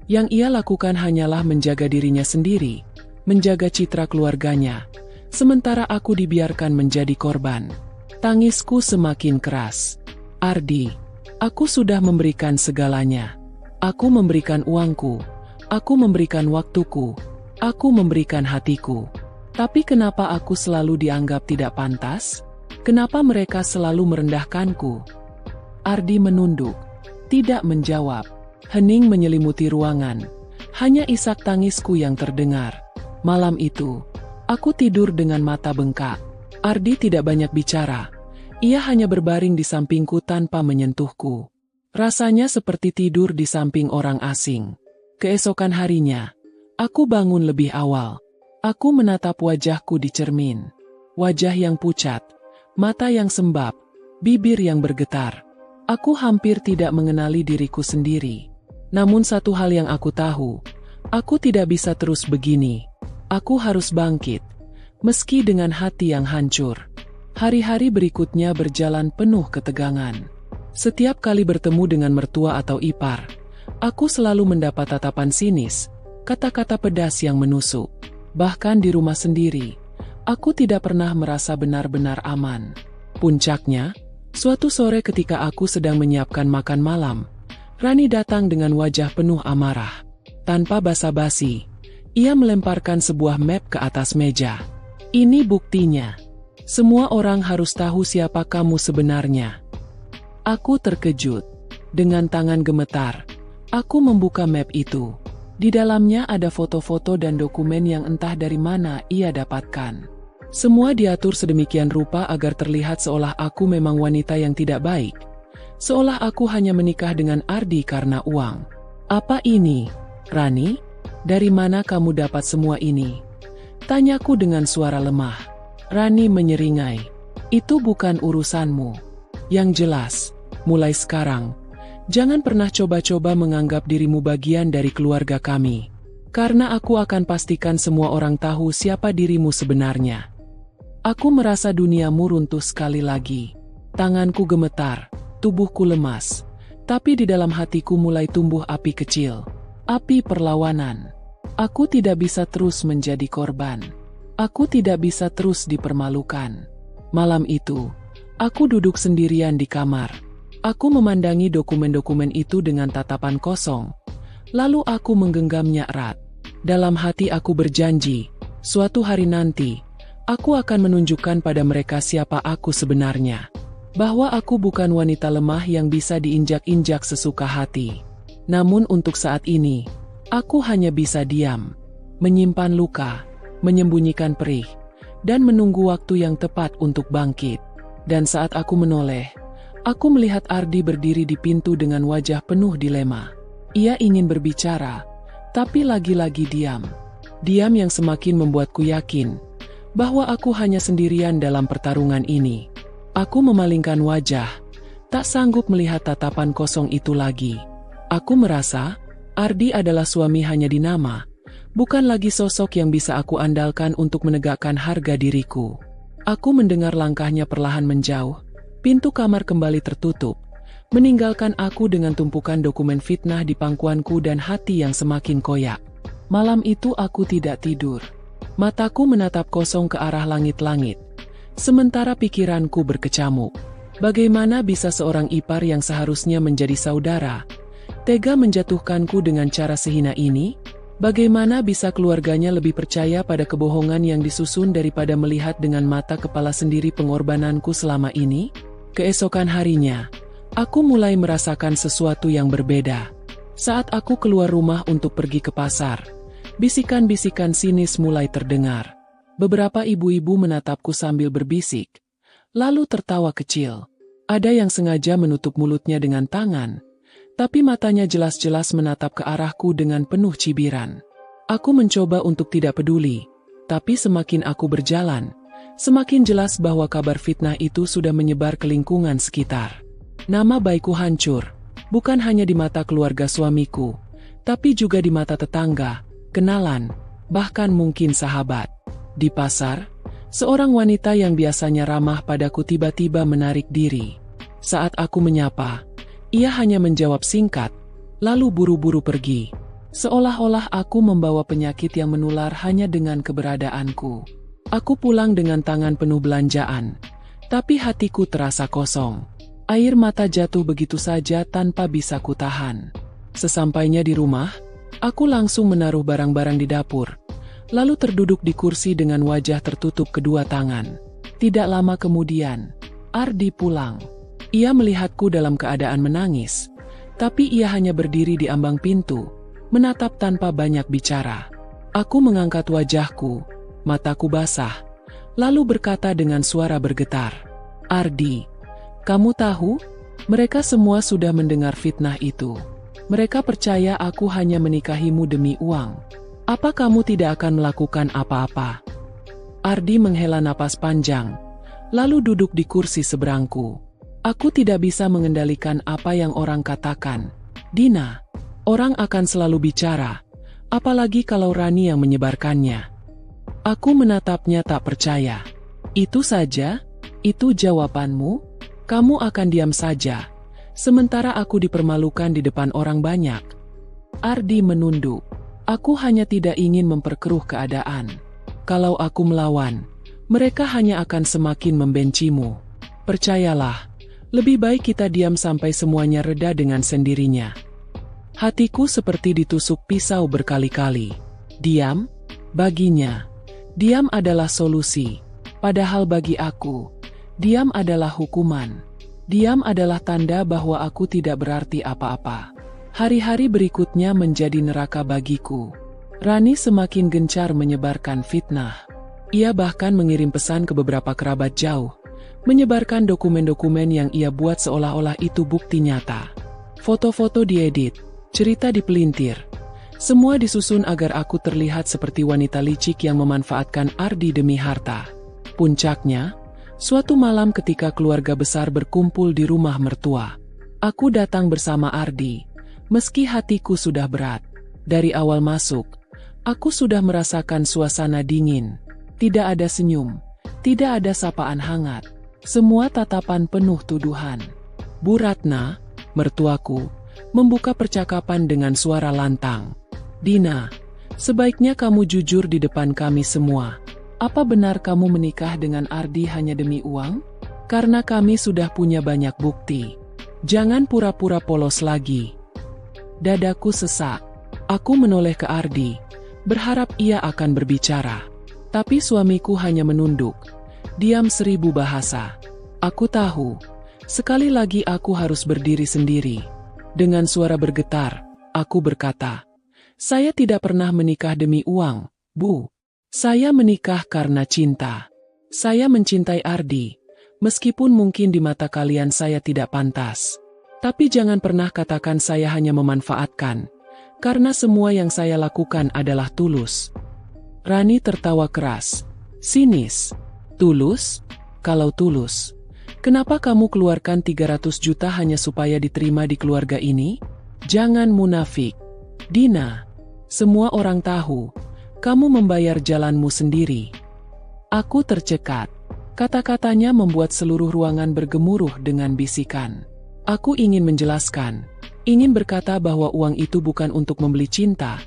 Yang ia lakukan hanyalah menjaga dirinya sendiri, menjaga citra keluarganya, sementara aku dibiarkan menjadi korban. Tangisku semakin keras. Ardi, aku sudah memberikan segalanya. Aku memberikan uangku. Aku memberikan waktuku. Aku memberikan hatiku. Tapi kenapa aku selalu dianggap tidak pantas? Kenapa mereka selalu merendahkanku? Ardi menunduk, tidak menjawab. Hening menyelimuti ruangan. Hanya isak tangisku yang terdengar. Malam itu, aku tidur dengan mata bengkak. Ardi tidak banyak bicara. Ia hanya berbaring di sampingku tanpa menyentuhku. Rasanya seperti tidur di samping orang asing. Keesokan harinya, aku bangun lebih awal. Aku menatap wajahku di cermin. Wajah yang pucat, mata yang sembab, bibir yang bergetar. Aku hampir tidak mengenali diriku sendiri. Namun satu hal yang aku tahu, aku tidak bisa terus begini. Aku harus bangkit, meski dengan hati yang hancur. Hari-hari berikutnya berjalan penuh ketegangan. Setiap kali bertemu dengan mertua atau ipar, aku selalu mendapat tatapan sinis, kata-kata pedas yang menusuk. Bahkan di rumah sendiri, aku tidak pernah merasa benar-benar aman. Puncaknya, suatu sore ketika aku sedang menyiapkan makan malam, Rani datang dengan wajah penuh amarah. Tanpa basa-basi, ia melemparkan sebuah map ke atas meja. Ini buktinya. Semua orang harus tahu siapa kamu sebenarnya. Aku terkejut. Dengan tangan gemetar, aku membuka map itu. Di dalamnya ada foto-foto dan dokumen yang entah dari mana ia dapatkan. Semua diatur sedemikian rupa agar terlihat seolah aku memang wanita yang tidak baik. Seolah aku hanya menikah dengan Ardi karena uang. Apa ini, Rani? Dari mana kamu dapat semua ini? Tanyaku dengan suara lemah. Rani menyeringai. Itu bukan urusanmu. Yang jelas, mulai sekarang, jangan pernah coba-coba menganggap dirimu bagian dari keluarga kami. Karena aku akan pastikan semua orang tahu siapa dirimu sebenarnya. Aku merasa duniamu runtuh sekali lagi. Tanganku gemetar, tubuhku lemas. Tapi di dalam hatiku mulai tumbuh api kecil. Api perlawanan. Aku tidak bisa terus menjadi korban. Aku tidak bisa terus dipermalukan. Malam itu, aku duduk sendirian di kamar. Aku memandangi dokumen-dokumen itu dengan tatapan kosong. Lalu aku menggenggamnya erat. Dalam hati aku berjanji, suatu hari nanti, aku akan menunjukkan pada mereka siapa aku sebenarnya. Bahwa aku bukan wanita lemah yang bisa diinjak-injak sesuka hati. Namun untuk saat ini, aku hanya bisa diam, menyimpan luka, menyembunyikan perih, dan menunggu waktu yang tepat untuk bangkit. Dan saat aku menoleh, aku melihat Ardi berdiri di pintu dengan wajah penuh dilema. Ia ingin berbicara, tapi lagi-lagi diam. Diam yang semakin membuatku yakin bahwa aku hanya sendirian dalam pertarungan ini. Aku memalingkan wajah, tak sanggup melihat tatapan kosong itu lagi. Aku merasa Ardi adalah suami hanya di nama, bukan lagi sosok yang bisa aku andalkan untuk menegakkan harga diriku. Aku mendengar langkahnya perlahan menjauh. Pintu kamar kembali tertutup, meninggalkan aku dengan tumpukan dokumen fitnah di pangkuanku dan hati yang semakin koyak. Malam itu aku tidak tidur. Mataku menatap kosong ke arah langit-langit, sementara pikiranku berkecamuk. Bagaimana bisa seorang ipar yang seharusnya menjadi saudara, tega menjatuhkanku dengan cara sehina ini? Bagaimana bisa keluarganya lebih percaya pada kebohongan yang disusun daripada melihat dengan mata kepala sendiri pengorbananku selama ini? Keesokan harinya, aku mulai merasakan sesuatu yang berbeda. Saat aku keluar rumah untuk pergi ke pasar, bisikan-bisikan sinis mulai terdengar. Beberapa ibu-ibu menatapku sambil berbisik, lalu tertawa kecil. Ada yang sengaja menutup mulutnya dengan tangan, tapi matanya jelas-jelas menatap ke arahku dengan penuh cibiran. Aku mencoba untuk tidak peduli, tapi semakin aku berjalan, semakin jelas bahwa kabar fitnah itu sudah menyebar ke lingkungan sekitar. Nama baikku hancur, bukan hanya di mata keluarga suamiku, tapi juga di mata tetangga, kenalan, bahkan mungkin sahabat. Di pasar, seorang wanita yang biasanya ramah padaku tiba-tiba menarik diri. Saat aku menyapa, ia hanya menjawab singkat, lalu buru-buru pergi. Seolah-olah aku membawa penyakit yang menular hanya dengan keberadaanku. Aku pulang dengan tangan penuh belanjaan, tapi hatiku terasa kosong. Air mata jatuh begitu saja tanpa bisa kutahan. Sesampainya di rumah, aku langsung menaruh barang-barang di dapur, lalu terduduk di kursi dengan wajah tertutup kedua tangan. Tidak lama kemudian, Ardi pulang. Ia melihatku dalam keadaan menangis, tapi ia hanya berdiri di ambang pintu, menatap tanpa banyak bicara. Aku mengangkat wajahku, mataku basah, lalu berkata dengan suara bergetar, "Ardi, kamu tahu? Mereka semua sudah mendengar fitnah itu. Mereka percaya aku hanya menikahimu demi uang. Apa kamu tidak akan melakukan apa-apa?" Ardi menghela napas panjang, lalu duduk di kursi seberangku. Aku tidak bisa mengendalikan apa yang orang katakan. Dina, orang akan selalu bicara, apalagi kalau Rani yang menyebarkannya. Aku menatapnya tak percaya. Itu saja? Itu jawabanmu? Kamu akan diam saja, sementara aku dipermalukan di depan orang banyak. Ardi menunduk. Aku hanya tidak ingin memperkeruh keadaan. Kalau aku melawan, mereka hanya akan semakin membencimu. Percayalah, lebih baik kita diam sampai semuanya reda dengan sendirinya. Hatiku seperti ditusuk pisau berkali-kali. Diam? Baginya, diam adalah solusi. Padahal bagi aku, diam adalah hukuman. Diam adalah tanda bahwa aku tidak berarti apa-apa. Hari-hari berikutnya menjadi neraka bagiku. Rani semakin gencar menyebarkan fitnah. Ia bahkan mengirim pesan ke beberapa kerabat jauh, menyebarkan dokumen-dokumen yang ia buat seolah-olah itu bukti nyata. Foto-foto diedit, cerita dipelintir. Semua disusun agar aku terlihat seperti wanita licik yang memanfaatkan Ardi demi harta. Puncaknya, suatu malam ketika keluarga besar berkumpul di rumah mertua, aku datang bersama Ardi. Meski hatiku sudah berat, dari awal masuk, aku sudah merasakan suasana dingin. Tidak ada senyum, tidak ada sapaan hangat. Semua tatapan penuh tuduhan. Bu Ratna, mertuaku, membuka percakapan dengan suara lantang. Dina, sebaiknya kamu jujur di depan kami semua. Apa benar kamu menikah dengan Ardi hanya demi uang? Karena kami sudah punya banyak bukti. Jangan pura-pura polos lagi. Dadaku sesak. Aku menoleh ke Ardi, berharap ia akan berbicara. Tapi suamiku hanya menunduk. Diam 1000 bahasa. Aku tahu, sekali lagi aku harus berdiri sendiri. Dengan suara bergetar, aku berkata, "Saya tidak pernah menikah demi uang, Bu. Saya menikah karena cinta. Saya mencintai Ardi, meskipun mungkin di mata kalian saya tidak pantas. Tapi jangan pernah katakan saya hanya memanfaatkan, karena semua yang saya lakukan adalah tulus." Rani tertawa keras, sinis. "Tulus? Kalau tulus, kenapa kamu keluarkan 300 juta hanya supaya diterima di keluarga ini? Jangan munafik. Dina, semua orang tahu kamu membayar jalanmu sendiri." Aku tercekat. Kata-katanya membuat seluruh ruangan bergemuruh dengan bisikan. Aku ingin menjelaskan, ingin berkata bahwa uang itu bukan untuk membeli cinta,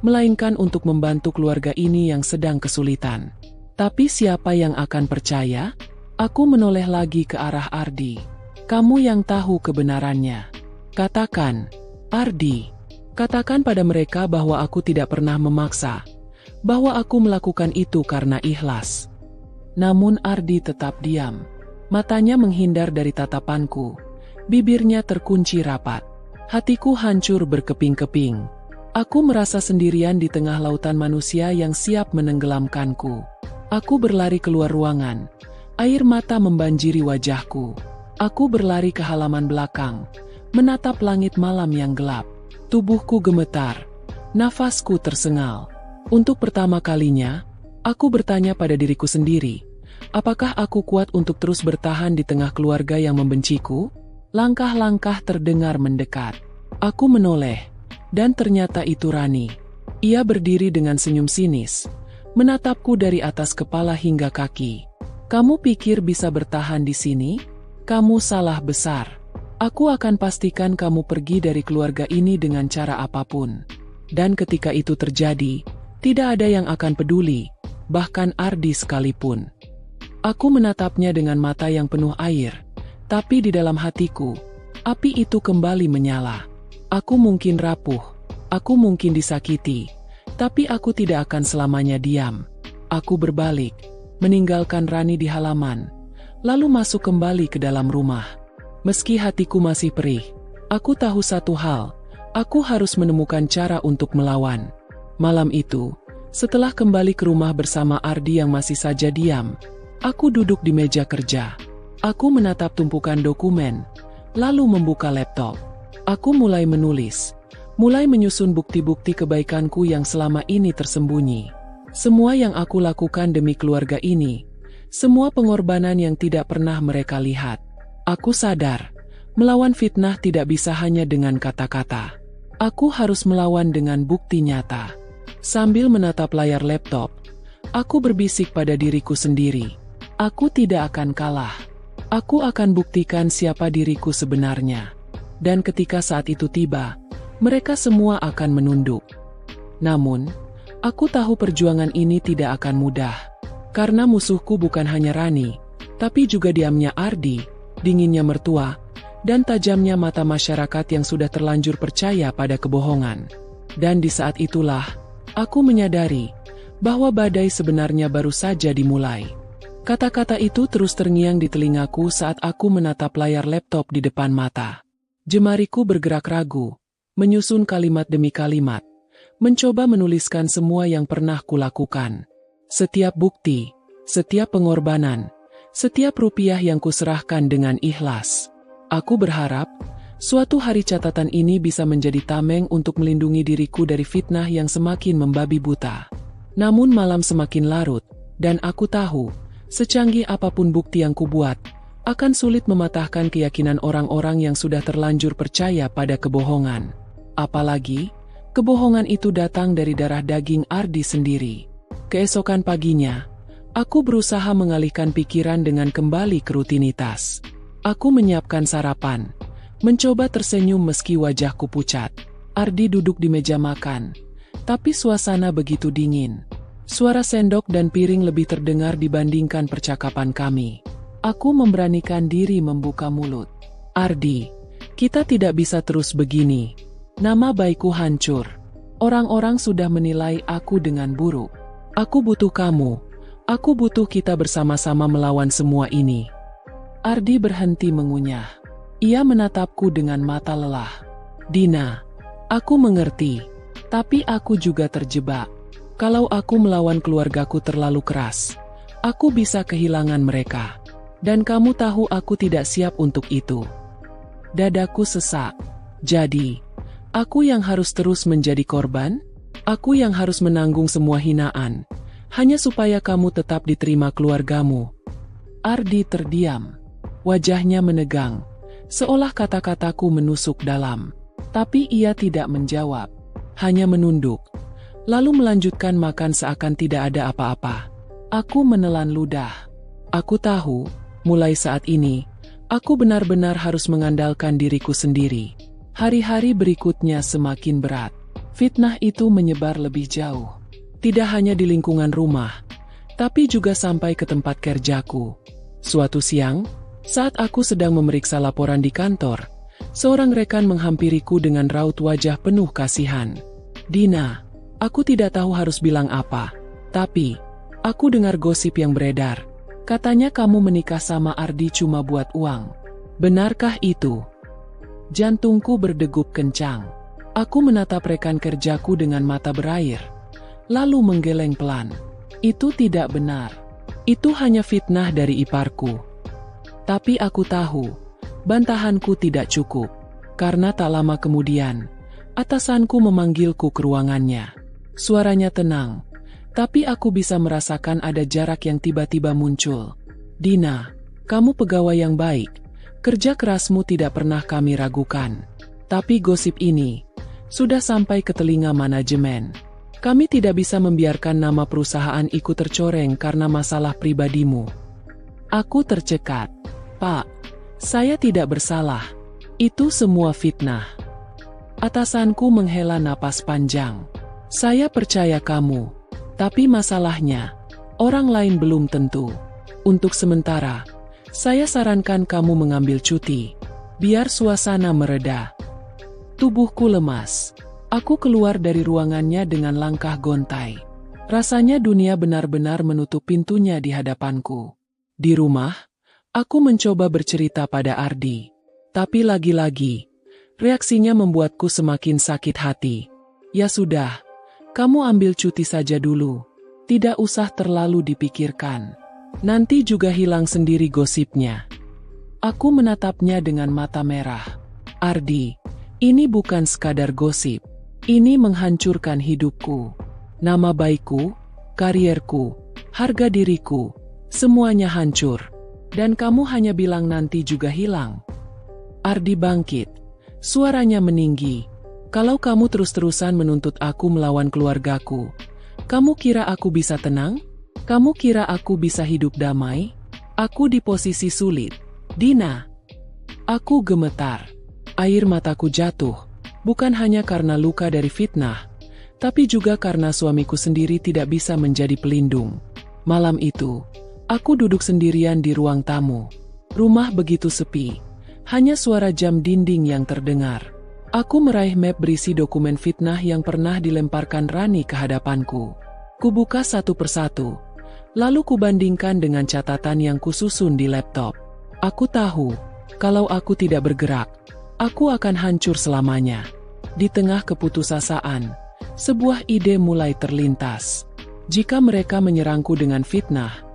melainkan untuk membantu keluarga ini yang sedang kesulitan. Tapi siapa yang akan percaya? Aku menoleh lagi ke arah Ardi. "Kamu yang tahu kebenarannya. Katakan, Ardi. Katakan pada mereka bahwa aku tidak pernah memaksa, bahwa aku melakukan itu karena ikhlas." Namun Ardi tetap diam. Matanya menghindar dari tatapanku. Bibirnya terkunci rapat. Hatiku hancur berkeping-keping. Aku merasa sendirian di tengah lautan manusia yang siap menenggelamkanku. Aku berlari keluar ruangan. Air mata membanjiri wajahku. Aku berlari ke halaman belakang, menatap langit malam yang gelap. Tubuhku gemetar. Nafasku tersengal. Untuk pertama kalinya, aku bertanya pada diriku sendiri, apakah aku kuat untuk terus bertahan di tengah keluarga yang membenciku? Langkah-langkah terdengar mendekat. Aku menoleh, dan ternyata itu Rani. Ia berdiri dengan senyum sinis, menatapku dari atas kepala hingga kaki. "Kamu pikir bisa bertahan di sini? Kamu salah besar. Aku akan pastikan kamu pergi dari keluarga ini dengan cara apapun." Dan ketika itu terjadi, tidak ada yang akan peduli, bahkan Ardi sekalipun. Aku menatapnya dengan mata yang penuh air, tapi di dalam hatiku, api itu kembali menyala. Aku mungkin rapuh, aku mungkin disakiti, tapi aku tidak akan selamanya diam. Aku berbalik, meninggalkan Rani di halaman, lalu masuk kembali ke dalam rumah. Meski hatiku masih perih, aku tahu satu hal, aku harus menemukan cara untuk melawan. Malam itu, setelah kembali ke rumah bersama Ardi yang masih saja diam, aku duduk di meja kerja. Aku menatap tumpukan dokumen, lalu membuka laptop. Aku mulai menulis, mulai menyusun bukti-bukti kebaikanku yang selama ini tersembunyi. Semua yang aku lakukan demi keluarga ini, semua pengorbanan yang tidak pernah mereka lihat. Aku sadar, melawan fitnah tidak bisa hanya dengan kata-kata. Aku harus melawan dengan bukti nyata. Sambil menatap layar laptop, aku berbisik pada diriku sendiri. Aku tidak akan kalah. Aku akan buktikan siapa diriku sebenarnya. Dan ketika saat itu tiba, mereka semua akan menunduk. Namun, aku tahu perjuangan ini tidak akan mudah. Karena musuhku bukan hanya Rani, Tapi juga diamnya Ardi, dinginnya mertua, dan tajamnya mata masyarakat yang sudah terlanjur percaya pada kebohongan. Dan di saat itulah, aku menyadari bahwa badai sebenarnya baru saja dimulai. Kata-kata itu terus terngiang di telingaku saat aku menatap layar laptop di depan mata. Jemariku bergerak ragu, menyusun kalimat demi kalimat, mencoba menuliskan semua yang pernah kulakukan. Setiap bukti, setiap pengorbanan, setiap rupiah yang kuserahkan dengan ikhlas. Aku berharap, suatu hari catatan ini bisa menjadi tameng untuk melindungi diriku dari fitnah yang semakin membabi buta. Namun malam semakin larut, dan aku tahu, secanggih apapun bukti yang kubuat, akan sulit mematahkan keyakinan orang-orang yang sudah terlanjur percaya pada kebohongan. Apalagi, kebohongan itu datang dari darah daging Ardi sendiri. Keesokan paginya, aku berusaha mengalihkan pikiran dengan kembali ke rutinitas. Aku menyiapkan sarapan, mencoba tersenyum meski wajahku pucat. Ardi duduk di meja makan, tapi suasana begitu dingin. Suara sendok dan piring lebih terdengar dibandingkan percakapan kami. Aku memberanikan diri membuka mulut. Ardi, kita tidak bisa terus begini. Nama baikku hancur. Orang-orang sudah menilai aku dengan buruk. Aku butuh kamu. Aku butuh kita bersama-sama melawan semua ini. Ardi berhenti mengunyah. Ia menatapku dengan mata lelah. Dina, aku mengerti. Tapi aku juga terjebak. Kalau aku melawan keluargaku terlalu keras, aku bisa kehilangan mereka. Dan kamu tahu aku tidak siap untuk itu. Dadaku sesak. Jadi, aku yang harus terus menjadi korban? Aku yang harus menanggung semua hinaan, hanya supaya kamu tetap diterima keluargamu. Ardi terdiam. Wajahnya menegang, seolah kata-kataku menusuk dalam. Tapi ia tidak menjawab, hanya menunduk. Lalu melanjutkan makan seakan tidak ada apa-apa. Aku menelan ludah. Aku tahu, mulai saat ini, aku benar-benar harus mengandalkan diriku sendiri. Hari-hari berikutnya semakin berat. Fitnah itu menyebar lebih jauh. Tidak hanya di lingkungan rumah, tapi juga sampai ke tempat kerjaku. Suatu siang, saat aku sedang memeriksa laporan di kantor, seorang rekan menghampiriku dengan raut wajah penuh kasihan. Dina, aku tidak tahu harus bilang apa, tapi aku dengar gosip yang beredar. Katanya kamu menikah sama Ardi cuma buat uang. Benarkah itu? Jantungku berdegup kencang. Aku menatap rekan kerjaku dengan mata berair, lalu menggeleng pelan. Itu tidak benar. Itu hanya fitnah dari iparku. Tapi aku tahu, bantahanku tidak cukup. Karena tak lama kemudian, atasanku memanggilku ke ruangannya. Suaranya tenang, tapi aku bisa merasakan ada jarak yang tiba-tiba muncul. Dina, kamu pegawai yang baik. Kerja kerasmu tidak pernah kami ragukan. Tapi gosip ini sudah sampai ke telinga manajemen. Kami tidak bisa membiarkan nama perusahaan ikut tercoreng karena masalah pribadimu. Aku tercekat. Pak, saya tidak bersalah. Itu semua fitnah. Atasanku menghela napas panjang. Saya percaya kamu, tapi masalahnya, orang lain belum tentu. Untuk sementara, saya sarankan kamu mengambil cuti, biar suasana mereda. Tubuhku lemas. Aku keluar dari ruangannya dengan langkah gontai. Rasanya dunia benar-benar menutup pintunya di hadapanku. Di rumah, aku mencoba bercerita pada Ardi. Tapi lagi-lagi, reaksinya membuatku semakin sakit hati. Ya sudah. Kamu ambil cuti saja dulu. Tidak usah terlalu dipikirkan. Nanti juga hilang sendiri gosipnya. Aku menatapnya dengan mata merah. Ardi, ini bukan sekadar gosip. Ini menghancurkan hidupku. Nama baikku, karierku, harga diriku, semuanya hancur. Dan kamu hanya bilang nanti juga hilang. Ardi bangkit. Suaranya meninggi. Kalau kamu terus-terusan menuntut aku melawan keluargaku, kamu kira aku bisa tenang? Kamu kira aku bisa hidup damai? Aku di posisi sulit. Dina. Aku gemetar. Air mataku jatuh. Bukan hanya karena luka dari fitnah, tapi juga karena suamiku sendiri tidak bisa menjadi pelindung. Malam itu, Aku duduk sendirian di ruang tamu. Rumah begitu sepi. Hanya suara jam dinding yang terdengar. Aku meraih map berisi dokumen fitnah yang pernah dilemparkan Rani ke hadapanku. Kubuka satu persatu. Lalu kubandingkan dengan catatan yang kususun di laptop. Aku tahu, kalau aku tidak bergerak, aku akan hancur selamanya. Di tengah keputusasaan, sebuah ide mulai terlintas. Jika mereka menyerangku dengan fitnah,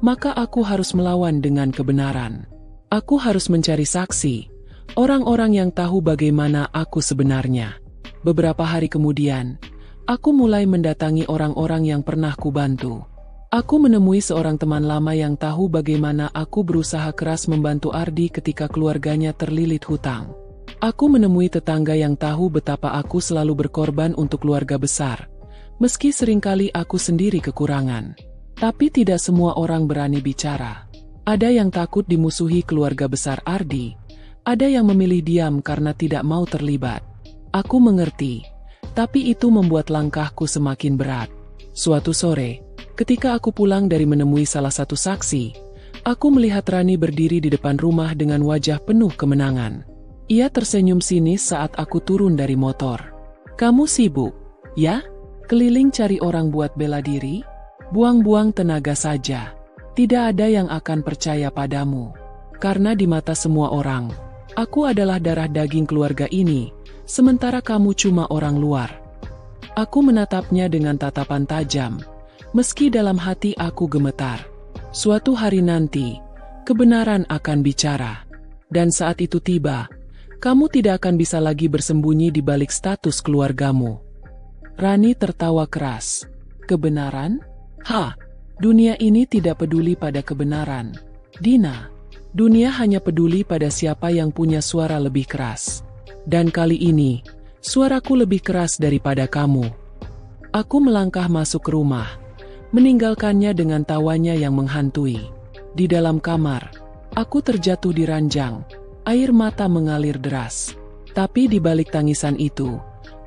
maka aku harus melawan dengan kebenaran. Aku harus mencari saksi, orang-orang yang tahu bagaimana aku sebenarnya. Beberapa hari kemudian, aku mulai mendatangi orang-orang yang pernah kubantu. Aku menemui seorang teman lama yang tahu bagaimana aku berusaha keras membantu Ardi ketika keluarganya terlilit hutang. Aku menemui tetangga yang tahu betapa aku selalu berkorban untuk keluarga besar, meski seringkali aku sendiri kekurangan. Tapi tidak semua orang berani bicara. Ada yang takut dimusuhi keluarga besar Ardi, ada yang memilih diam karena tidak mau terlibat. Aku mengerti, tapi itu membuat langkahku semakin berat. Suatu sore, ketika aku pulang dari menemui salah satu saksi, aku melihat Rani berdiri di depan rumah dengan wajah penuh kemenangan. Ia tersenyum sinis saat aku turun dari motor. "Kamu sibuk, ya? Keliling cari orang buat bela diri? Buang-buang tenaga saja. Tidak ada yang akan percaya padamu. Karena di mata semua orang, aku adalah darah daging keluarga ini, sementara kamu cuma orang luar." Aku menatapnya dengan tatapan tajam, meski dalam hati aku gemetar. Suatu hari nanti, kebenaran akan bicara. Dan saat itu tiba, kamu tidak akan bisa lagi bersembunyi di balik status keluargamu. Rani tertawa keras. Kebenaran? Dunia ini tidak peduli pada kebenaran. Dina, dunia hanya peduli pada siapa yang punya suara lebih keras. Dan kali ini, suaraku lebih keras daripada kamu. Aku melangkah masuk ke rumah, meninggalkannya dengan tawanya yang menghantui. Di dalam kamar, aku terjatuh di ranjang, air mata mengalir deras. Tapi di balik tangisan itu,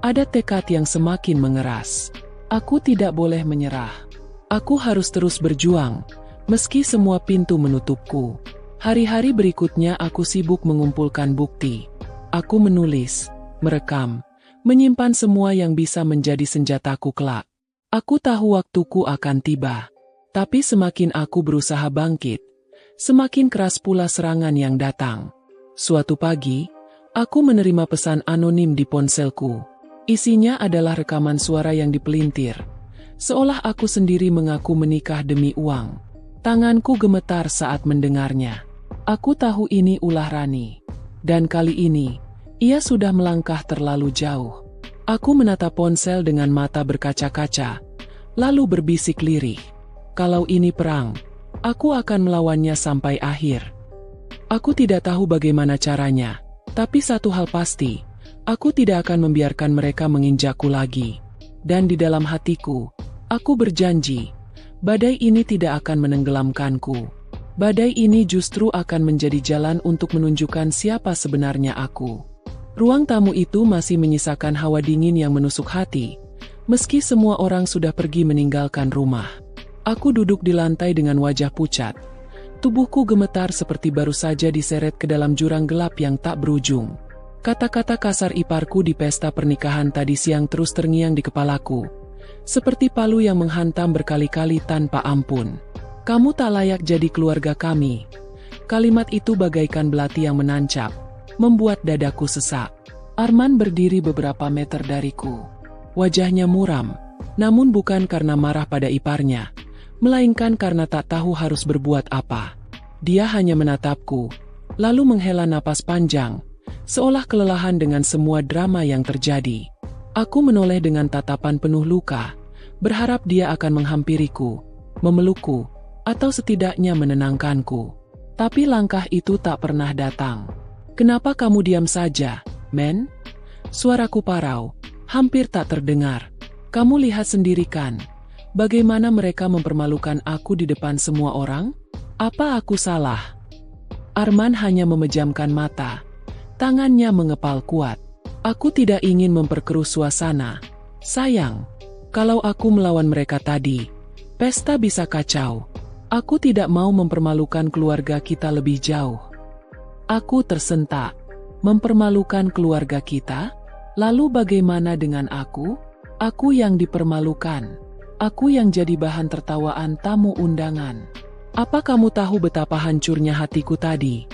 ada tekad yang semakin mengeras. Aku tidak boleh menyerah. Aku harus terus berjuang, meski semua pintu menutupku. Hari-hari berikutnya aku sibuk mengumpulkan bukti. Aku menulis, merekam, menyimpan semua yang bisa menjadi senjataku kelak. Aku tahu waktuku akan tiba. Tapi semakin aku berusaha bangkit, semakin keras pula serangan yang datang. Suatu pagi, aku menerima pesan anonim di ponselku. Isinya adalah rekaman suara yang dipelintir. Seolah aku sendiri mengaku menikah demi uang. Tanganku gemetar saat mendengarnya. Aku tahu ini ulah Rani. Dan kali ini, ia sudah melangkah terlalu jauh. Aku menatap ponsel dengan mata berkaca-kaca, lalu berbisik lirih. Kalau ini perang, aku akan melawannya sampai akhir. Aku tidak tahu bagaimana caranya, tapi satu hal pasti, aku tidak akan membiarkan mereka menginjakku lagi. Dan di dalam hatiku, aku berjanji, badai ini tidak akan menenggelamkanku. Badai ini justru akan menjadi jalan untuk menunjukkan siapa sebenarnya aku. Ruang tamu itu masih menyisakan hawa dingin yang menusuk hati, meski semua orang sudah pergi meninggalkan rumah. Aku duduk di lantai dengan wajah pucat. Tubuhku gemetar seperti baru saja diseret ke dalam jurang gelap yang tak berujung. Kata-kata kasar iparku di pesta pernikahan tadi siang terus terngiang di kepalaku. Seperti palu yang menghantam berkali-kali tanpa ampun. "Kamu tak layak jadi keluarga kami." Kalimat itu bagaikan belati yang menancap, membuat dadaku sesak. Arman berdiri beberapa meter dariku. Wajahnya muram, namun bukan karena marah pada iparnya, melainkan karena tak tahu harus berbuat apa. Dia hanya menatapku, lalu menghela napas panjang, seolah kelelahan dengan semua drama yang terjadi. Aku menoleh dengan tatapan penuh luka, berharap dia akan menghampiriku, memelukku, atau setidaknya menenangkanku. Tapi langkah itu tak pernah datang. "Kenapa kamu diam saja, men?" Suaraku parau, hampir tak terdengar. "Kamu lihat sendiri kan, bagaimana mereka mempermalukan aku di depan semua orang? Apa aku salah?" Arman hanya memejamkan mata. Tangannya mengepal kuat. "Aku tidak ingin memperkeruh suasana. Sayang, kalau aku melawan mereka tadi, pesta bisa kacau. Aku tidak mau mempermalukan keluarga kita lebih jauh. Aku tersentak. Mempermalukan keluarga kita? Lalu bagaimana dengan aku? Aku yang dipermalukan. Aku yang jadi bahan tertawaan tamu undangan. Apa kamu tahu betapa hancurnya hatiku tadi?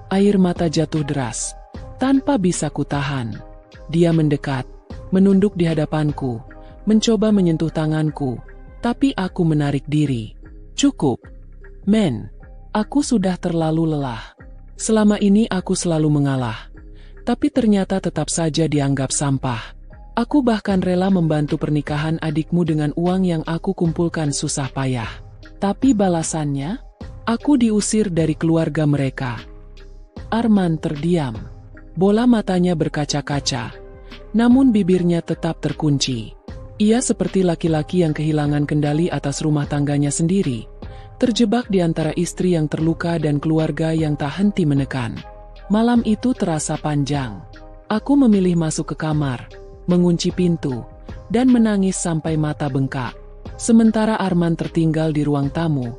Air mata jatuh deras. Tanpa bisa kutahan. Dia mendekat, menunduk di hadapanku, mencoba menyentuh tanganku, tapi aku menarik diri. Cukup, men. Aku sudah terlalu lelah. Selama ini aku selalu mengalah. Tapi ternyata tetap saja dianggap sampah. Aku bahkan rela membantu pernikahan adikmu dengan uang yang aku kumpulkan susah payah. Tapi balasannya, aku diusir dari keluarga mereka. Arman terdiam. Bola matanya berkaca-kaca. Namun bibirnya tetap terkunci. Ia seperti laki-laki yang kehilangan kendali atas rumah tangganya sendiri, terjebak di antara istri yang terluka dan keluarga yang tak henti menekan. Malam itu terasa panjang. Aku memilih masuk ke kamar, mengunci pintu, dan menangis sampai mata bengkak. Sementara Arman tertinggal di ruang tamu,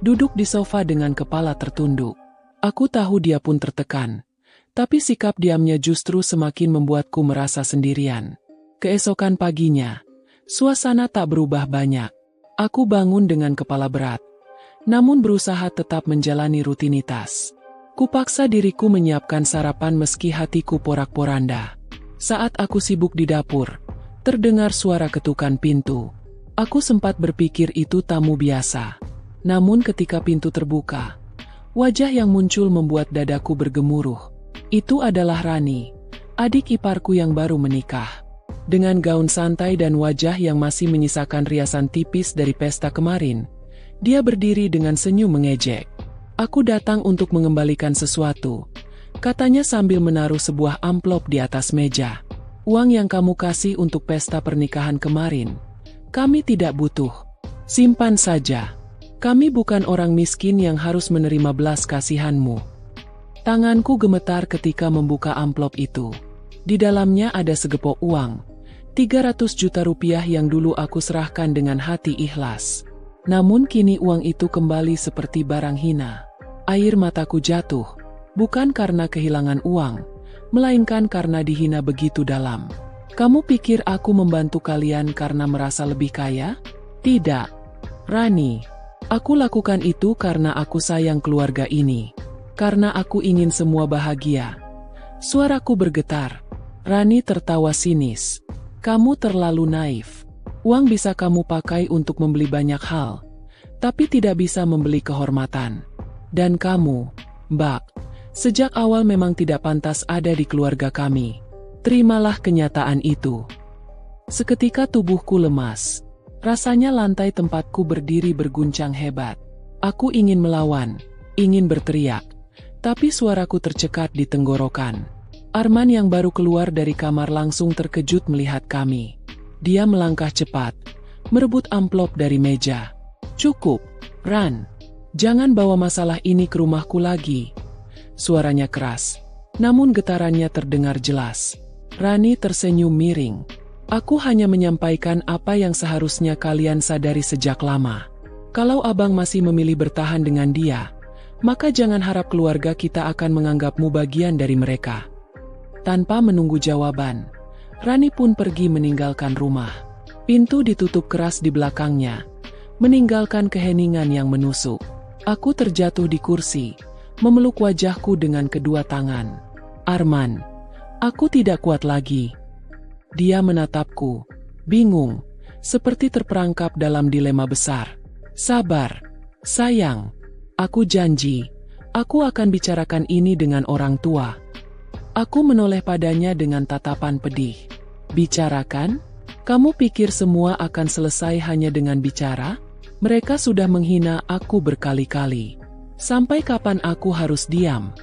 duduk di sofa dengan kepala tertunduk. Aku tahu dia pun tertekan, tapi sikap diamnya justru semakin membuatku merasa sendirian. Keesokan paginya, suasana tak berubah banyak. Aku bangun dengan kepala berat, namun berusaha tetap menjalani rutinitas. Kupaksa diriku menyiapkan sarapan meski hatiku porak-poranda. Saat aku sibuk di dapur, terdengar suara ketukan pintu. Aku sempat berpikir itu tamu biasa. Namun ketika pintu terbuka, wajah yang muncul membuat dadaku bergemuruh. Itu adalah Rani, adik iparku yang baru menikah. Dengan gaun santai dan wajah yang masih menyisakan riasan tipis dari pesta kemarin, dia berdiri dengan senyum mengejek. Aku datang untuk mengembalikan sesuatu, katanya sambil menaruh sebuah amplop di atas meja. Uang yang kamu kasih untuk pesta pernikahan kemarin, kami tidak butuh. Simpan saja. Kami bukan orang miskin yang harus menerima belas kasihanmu. Tanganku gemetar ketika membuka amplop itu. Di dalamnya ada segepok uang. 300 juta rupiah yang dulu aku serahkan dengan hati ikhlas. Namun kini uang itu kembali seperti barang hina. Air mataku jatuh, bukan karena kehilangan uang, melainkan karena dihina begitu dalam. Kamu pikir aku membantu kalian karena merasa lebih kaya? Tidak, Rani. Aku lakukan itu karena aku sayang keluarga ini. Karena aku ingin semua bahagia. Suaraku bergetar. Rani tertawa sinis. Kamu terlalu naif. Uang bisa kamu pakai untuk membeli banyak hal, tapi tidak bisa membeli kehormatan. Dan kamu, Mbak, sejak awal memang tidak pantas ada di keluarga kami. Terimalah kenyataan itu. Seketika tubuhku lemas. Rasanya lantai tempatku berdiri berguncang hebat. Aku ingin melawan, ingin berteriak, tapi suaraku tercekat di tenggorokan. Arman yang baru keluar dari kamar langsung terkejut melihat kami. Dia melangkah cepat, merebut amplop dari meja. Cukup, Ran. Jangan bawa masalah ini ke rumahku lagi. Suaranya keras, namun getarannya terdengar jelas. Rani tersenyum miring. Aku hanya menyampaikan apa yang seharusnya kalian sadari sejak lama. Kalau abang masih memilih bertahan dengan dia, maka jangan harap keluarga kita akan menganggapmu bagian dari mereka. Tanpa menunggu jawaban, Rani pun pergi meninggalkan rumah. Pintu ditutup keras di belakangnya, meninggalkan keheningan yang menusuk. Aku terjatuh di kursi, memeluk wajahku dengan kedua tangan. Arman, aku tidak kuat lagi. Dia menatapku, bingung, seperti terperangkap dalam dilema besar. Sabar, sayang. Aku janji, aku akan bicarakan ini dengan orang tua. Aku menoleh padanya dengan tatapan pedih. Bicarakan? Kamu pikir semua akan selesai hanya dengan bicara? Mereka sudah menghina aku berkali-kali. Sampai kapan aku harus diam?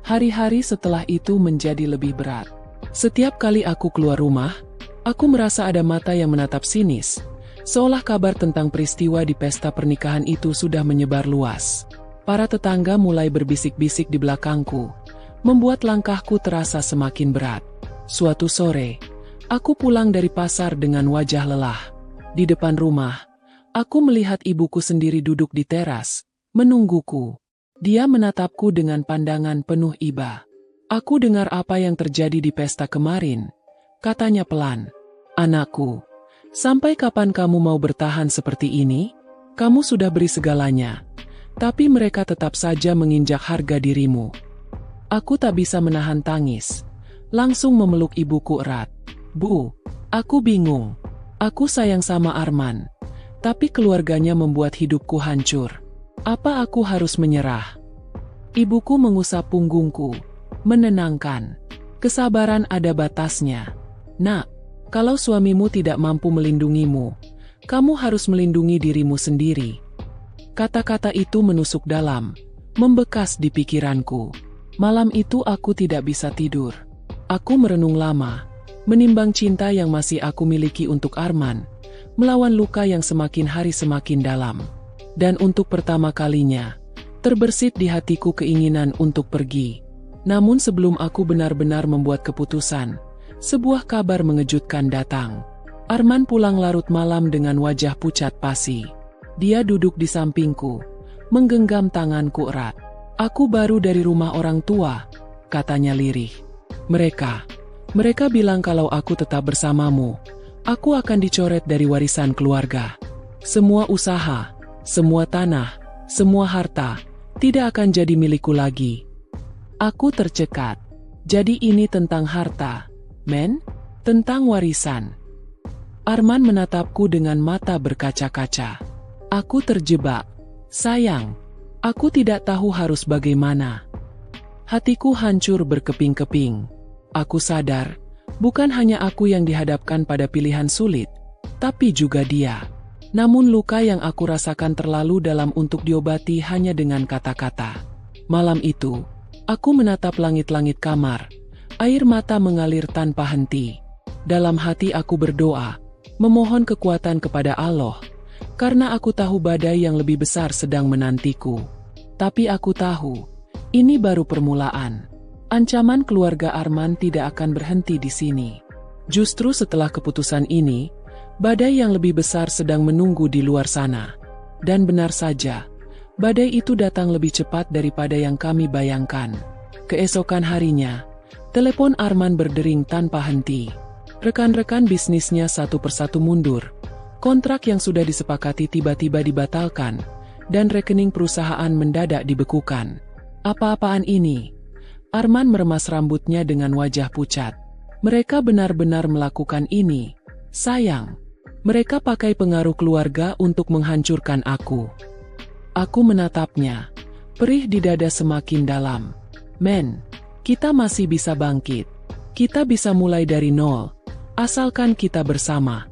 Hari-hari setelah itu menjadi lebih berat. Setiap kali aku keluar rumah, aku merasa ada mata yang menatap sinis, seolah kabar tentang peristiwa di pesta pernikahan itu sudah menyebar luas. Para tetangga mulai berbisik-bisik di belakangku, membuat langkahku terasa semakin berat. Suatu sore, aku pulang dari pasar dengan wajah lelah. Di depan rumah, Aku melihat ibuku sendiri duduk di teras, menungguku. Dia menatapku dengan pandangan penuh iba. Aku dengar apa yang terjadi di pesta kemarin. Katanya pelan. Anakku, sampai kapan kamu mau bertahan seperti ini? Kamu sudah beri segalanya. Tapi mereka tetap saja menginjak harga dirimu. Aku tak bisa menahan tangis. Langsung memeluk ibuku erat. Bu, aku bingung. Aku sayang sama Arman. Tapi keluarganya membuat hidupku hancur. Apa aku harus menyerah? Ibuku mengusap punggungku, menenangkan. Kesabaran ada batasnya. Nak, kalau suamimu tidak mampu melindungimu, kamu harus melindungi dirimu sendiri. Kata-kata itu menusuk dalam, membekas di pikiranku. Malam itu aku tidak bisa tidur. Aku merenung lama, menimbang cinta yang masih aku miliki untuk Arman, melawan luka yang semakin hari semakin dalam. Dan untuk pertama kalinya, terbersit di hatiku keinginan untuk pergi. Namun sebelum aku benar-benar membuat keputusan, sebuah kabar mengejutkan datang. Arman pulang larut malam dengan wajah pucat pasi. Dia duduk di sampingku, menggenggam tanganku erat. Aku baru dari rumah orang tua, katanya lirih. Mereka bilang kalau aku tetap bersamamu, aku akan dicoret dari warisan keluarga. Semua usaha, semua tanah, semua harta, tidak akan jadi milikku lagi. Aku tercekat. Jadi ini tentang harta, men? Tentang warisan. Arman menatapku dengan mata berkaca-kaca. Aku terjebak. Sayang, aku tidak tahu harus bagaimana. Hatiku hancur berkeping-keping. Aku sadar, bukan hanya aku yang dihadapkan pada pilihan sulit, tapi juga dia. Namun luka yang aku rasakan terlalu dalam untuk diobati hanya dengan kata-kata. Malam itu, aku menatap langit-langit kamar. Air mata mengalir tanpa henti. Dalam hati aku berdoa, memohon kekuatan kepada Allah, karena aku tahu badai yang lebih besar sedang menantiku. Tapi aku tahu, ini baru permulaan. Ancaman keluarga Arman tidak akan berhenti di sini. Justru setelah keputusan ini, badai yang lebih besar sedang menunggu di luar sana. Dan benar saja, badai itu datang lebih cepat daripada yang kami bayangkan. Keesokan harinya, telepon Arman berdering tanpa henti. Rekan-rekan bisnisnya satu persatu mundur. Kontrak yang sudah disepakati tiba-tiba dibatalkan, dan rekening perusahaan mendadak dibekukan. Apa-apaan ini? Arman meremas rambutnya dengan wajah pucat. Mereka benar-benar melakukan ini. Sayang, mereka pakai pengaruh keluarga untuk menghancurkan aku. Aku menatapnya, perih di dada semakin dalam. Men, kita masih bisa bangkit. Kita bisa mulai dari nol, asalkan kita bersama.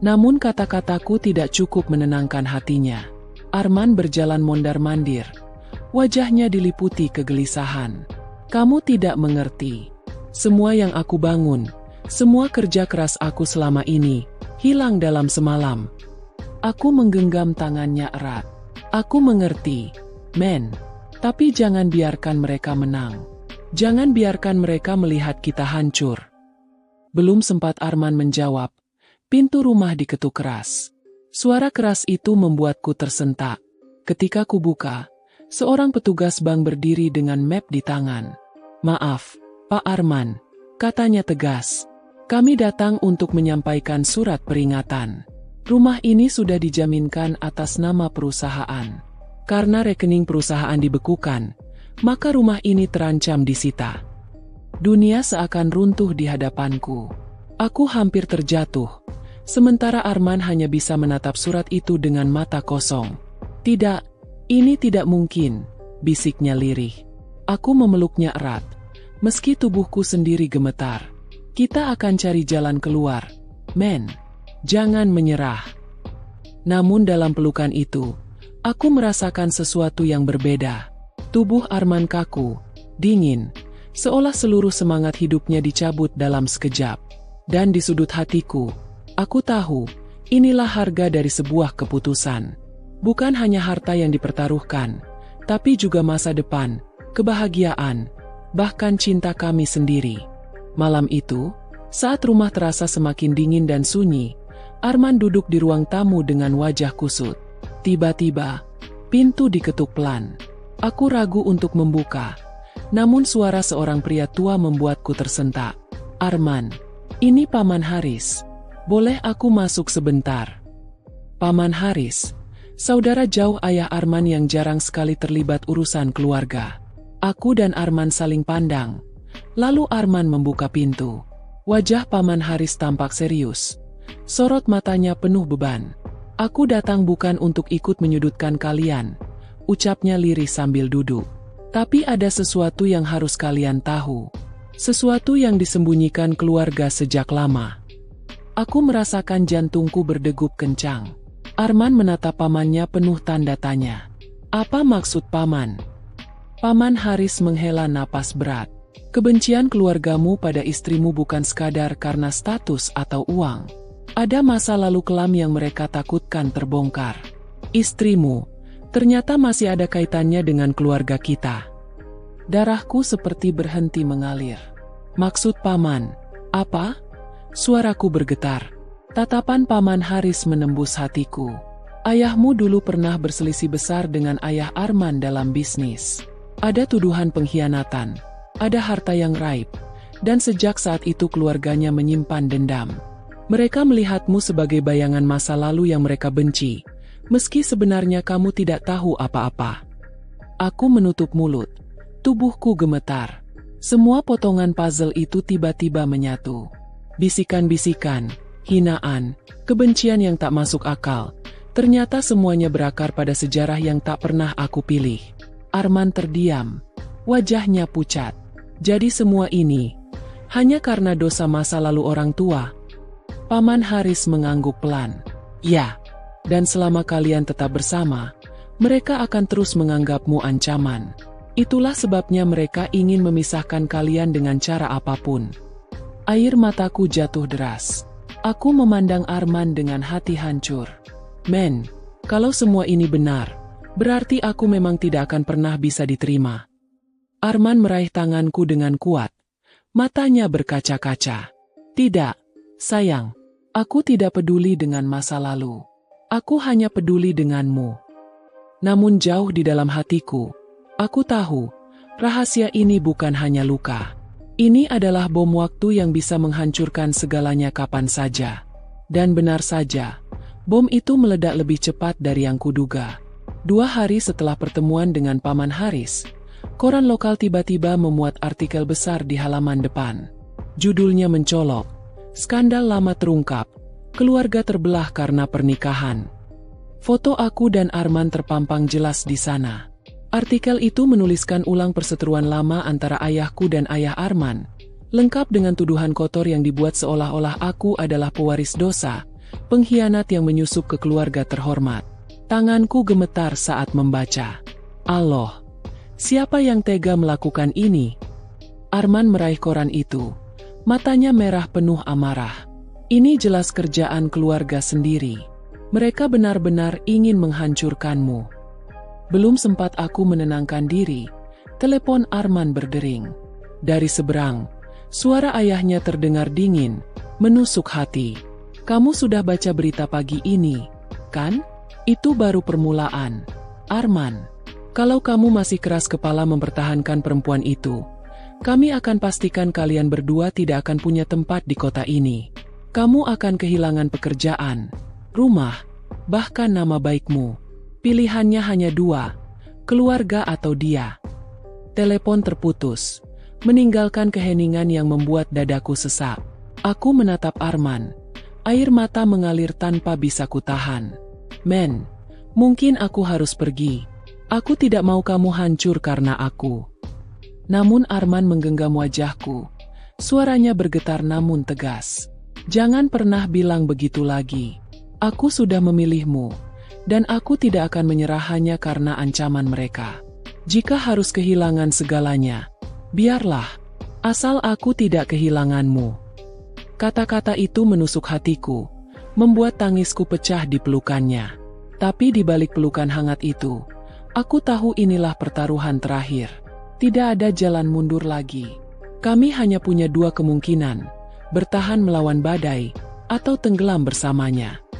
Namun kata-kataku tidak cukup menenangkan hatinya. Arman berjalan mondar-mandir. Wajahnya diliputi kegelisahan. Kamu tidak mengerti. Semua yang aku bangun, semua kerja keras aku selama ini, hilang dalam semalam. Aku menggenggam tangannya erat. Aku mengerti, men. Tapi jangan biarkan mereka menang. Jangan biarkan mereka melihat kita hancur. Belum sempat Arman menjawab, pintu rumah diketuk keras. Suara keras itu membuatku tersentak. Ketika ku buka, seorang petugas bank berdiri dengan map di tangan. Maaf, Pak Arman, katanya tegas. Kami datang untuk menyampaikan surat peringatan. Rumah ini sudah dijaminkan atas nama perusahaan. Karena rekening perusahaan dibekukan, maka rumah ini terancam disita. Dunia seakan runtuh di hadapanku. Aku hampir terjatuh. Sementara Arman hanya bisa menatap surat itu dengan mata kosong. Tidak, ini tidak mungkin, bisiknya lirih. Aku memeluknya erat. Meski tubuhku sendiri gemetar. Kita akan cari jalan keluar. Men, jangan menyerah. Namun dalam pelukan itu, aku merasakan sesuatu yang berbeda. Tubuh Arman kaku, dingin, seolah seluruh semangat hidupnya dicabut dalam sekejap. Dan di sudut hatiku, aku tahu, inilah harga dari sebuah keputusan. Bukan hanya harta yang dipertaruhkan, tapi juga masa depan, kebahagiaan, bahkan cinta kami sendiri. Malam itu, saat rumah terasa semakin dingin dan sunyi, Arman duduk di ruang tamu dengan wajah kusut. Tiba-tiba, pintu diketuk pelan. Aku ragu untuk membuka. Namun suara seorang pria tua membuatku tersentak. Arman, ini Paman Haris. Boleh aku masuk sebentar? Paman Haris, saudara jauh ayah Arman yang jarang sekali terlibat urusan keluarga. Aku dan Arman saling pandang. Lalu Arman membuka pintu. Wajah Paman Haris tampak serius. Sorot matanya penuh beban. Aku datang bukan untuk ikut menyudutkan kalian, ucapnya lirih sambil duduk. Tapi ada sesuatu yang harus kalian tahu. Sesuatu yang disembunyikan keluarga sejak lama. Aku merasakan jantungku berdegup kencang. Arman menatap pamannya penuh tanda tanya. Apa maksud paman? Paman Haris menghela napas berat. Kebencian keluargamu pada istrimu bukan sekadar karena status atau uang. Ada masa lalu kelam yang mereka takutkan terbongkar. Istrimu, ternyata masih ada kaitannya dengan keluarga kita. Darahku seperti berhenti mengalir. Maksud paman, apa? Suaraku bergetar. Tatapan Paman Haris menembus hatiku. Ayahmu dulu pernah berselisih besar dengan ayah Arman dalam bisnis. Ada tuduhan pengkhianatan, ada harta yang raib, dan sejak saat itu keluarganya menyimpan dendam. Mereka melihatmu sebagai bayangan masa lalu yang mereka benci, meski sebenarnya kamu tidak tahu apa-apa. Aku menutup mulut. Tubuhku gemetar. Semua potongan puzzle itu tiba-tiba menyatu. Bisikan-bisikan, hinaan, kebencian yang tak masuk akal. Ternyata semuanya berakar pada sejarah yang tak pernah aku pilih. Arman terdiam. Wajahnya pucat. Jadi semua ini hanya karena dosa masa lalu orang tua. Paman Haris mengangguk pelan. Ya, dan selama kalian tetap bersama, mereka akan terus menganggapmu ancaman. Itulah sebabnya mereka ingin memisahkan kalian dengan cara apapun. Air mataku jatuh deras. Aku memandang Arman dengan hati hancur. Men, kalau semua ini benar, berarti aku memang tidak akan pernah bisa diterima. Arman meraih tanganku dengan kuat. Matanya berkaca-kaca. Tidak, sayang. Aku tidak peduli dengan masa lalu. Aku hanya peduli denganmu. Namun jauh di dalam hatiku, aku tahu, rahasia ini bukan hanya luka. Ini adalah bom waktu yang bisa menghancurkan segalanya kapan saja. Dan benar saja, bom itu meledak lebih cepat dari yang kuduga. 2 hari setelah pertemuan dengan Paman Haris, koran lokal tiba-tiba memuat artikel besar di halaman depan. Judulnya mencolok, skandal lama terungkap, keluarga terbelah karena pernikahan. Foto aku dan Arman terpampang jelas di sana. Artikel itu menuliskan ulang perseteruan lama antara ayahku dan ayah Arman, lengkap dengan tuduhan kotor yang dibuat seolah-olah aku adalah pewaris dosa, pengkhianat yang menyusup ke keluarga terhormat. Tanganku gemetar saat membaca. Allah, siapa yang tega melakukan ini? Arman meraih koran itu. Matanya merah penuh amarah. Ini jelas kerjaan keluarga sendiri. Mereka benar-benar ingin menghancurkanmu. Belum sempat aku menenangkan diri, telepon Arman berdering. Dari seberang, suara ayahnya terdengar dingin, menusuk hati. Kamu sudah baca berita pagi ini, kan? Itu baru permulaan. Arman, kalau kamu masih keras kepala mempertahankan perempuan itu, kami akan pastikan kalian berdua tidak akan punya tempat di kota ini. Kamu akan kehilangan pekerjaan, rumah, bahkan nama baikmu. Pilihannya hanya 2, keluarga atau dia. Telepon terputus, meninggalkan keheningan yang membuat dadaku sesak. Aku menatap Arman, air mata mengalir tanpa bisa kutahan. Men, mungkin aku harus pergi. Aku tidak mau kamu hancur karena aku. Namun Arman menggenggam wajahku. Suaranya bergetar namun tegas. Jangan pernah bilang begitu lagi. Aku sudah memilihmu. Dan aku tidak akan menyerah hanya karena ancaman mereka. Jika harus kehilangan segalanya, biarlah, asal aku tidak kehilanganmu. Kata-kata itu menusuk hatiku, membuat tangisku pecah di pelukannya. Tapi di balik pelukan hangat itu, aku tahu inilah pertaruhan terakhir. Tidak ada jalan mundur lagi. Kami hanya punya 2 kemungkinan, bertahan melawan badai, atau tenggelam bersamanya.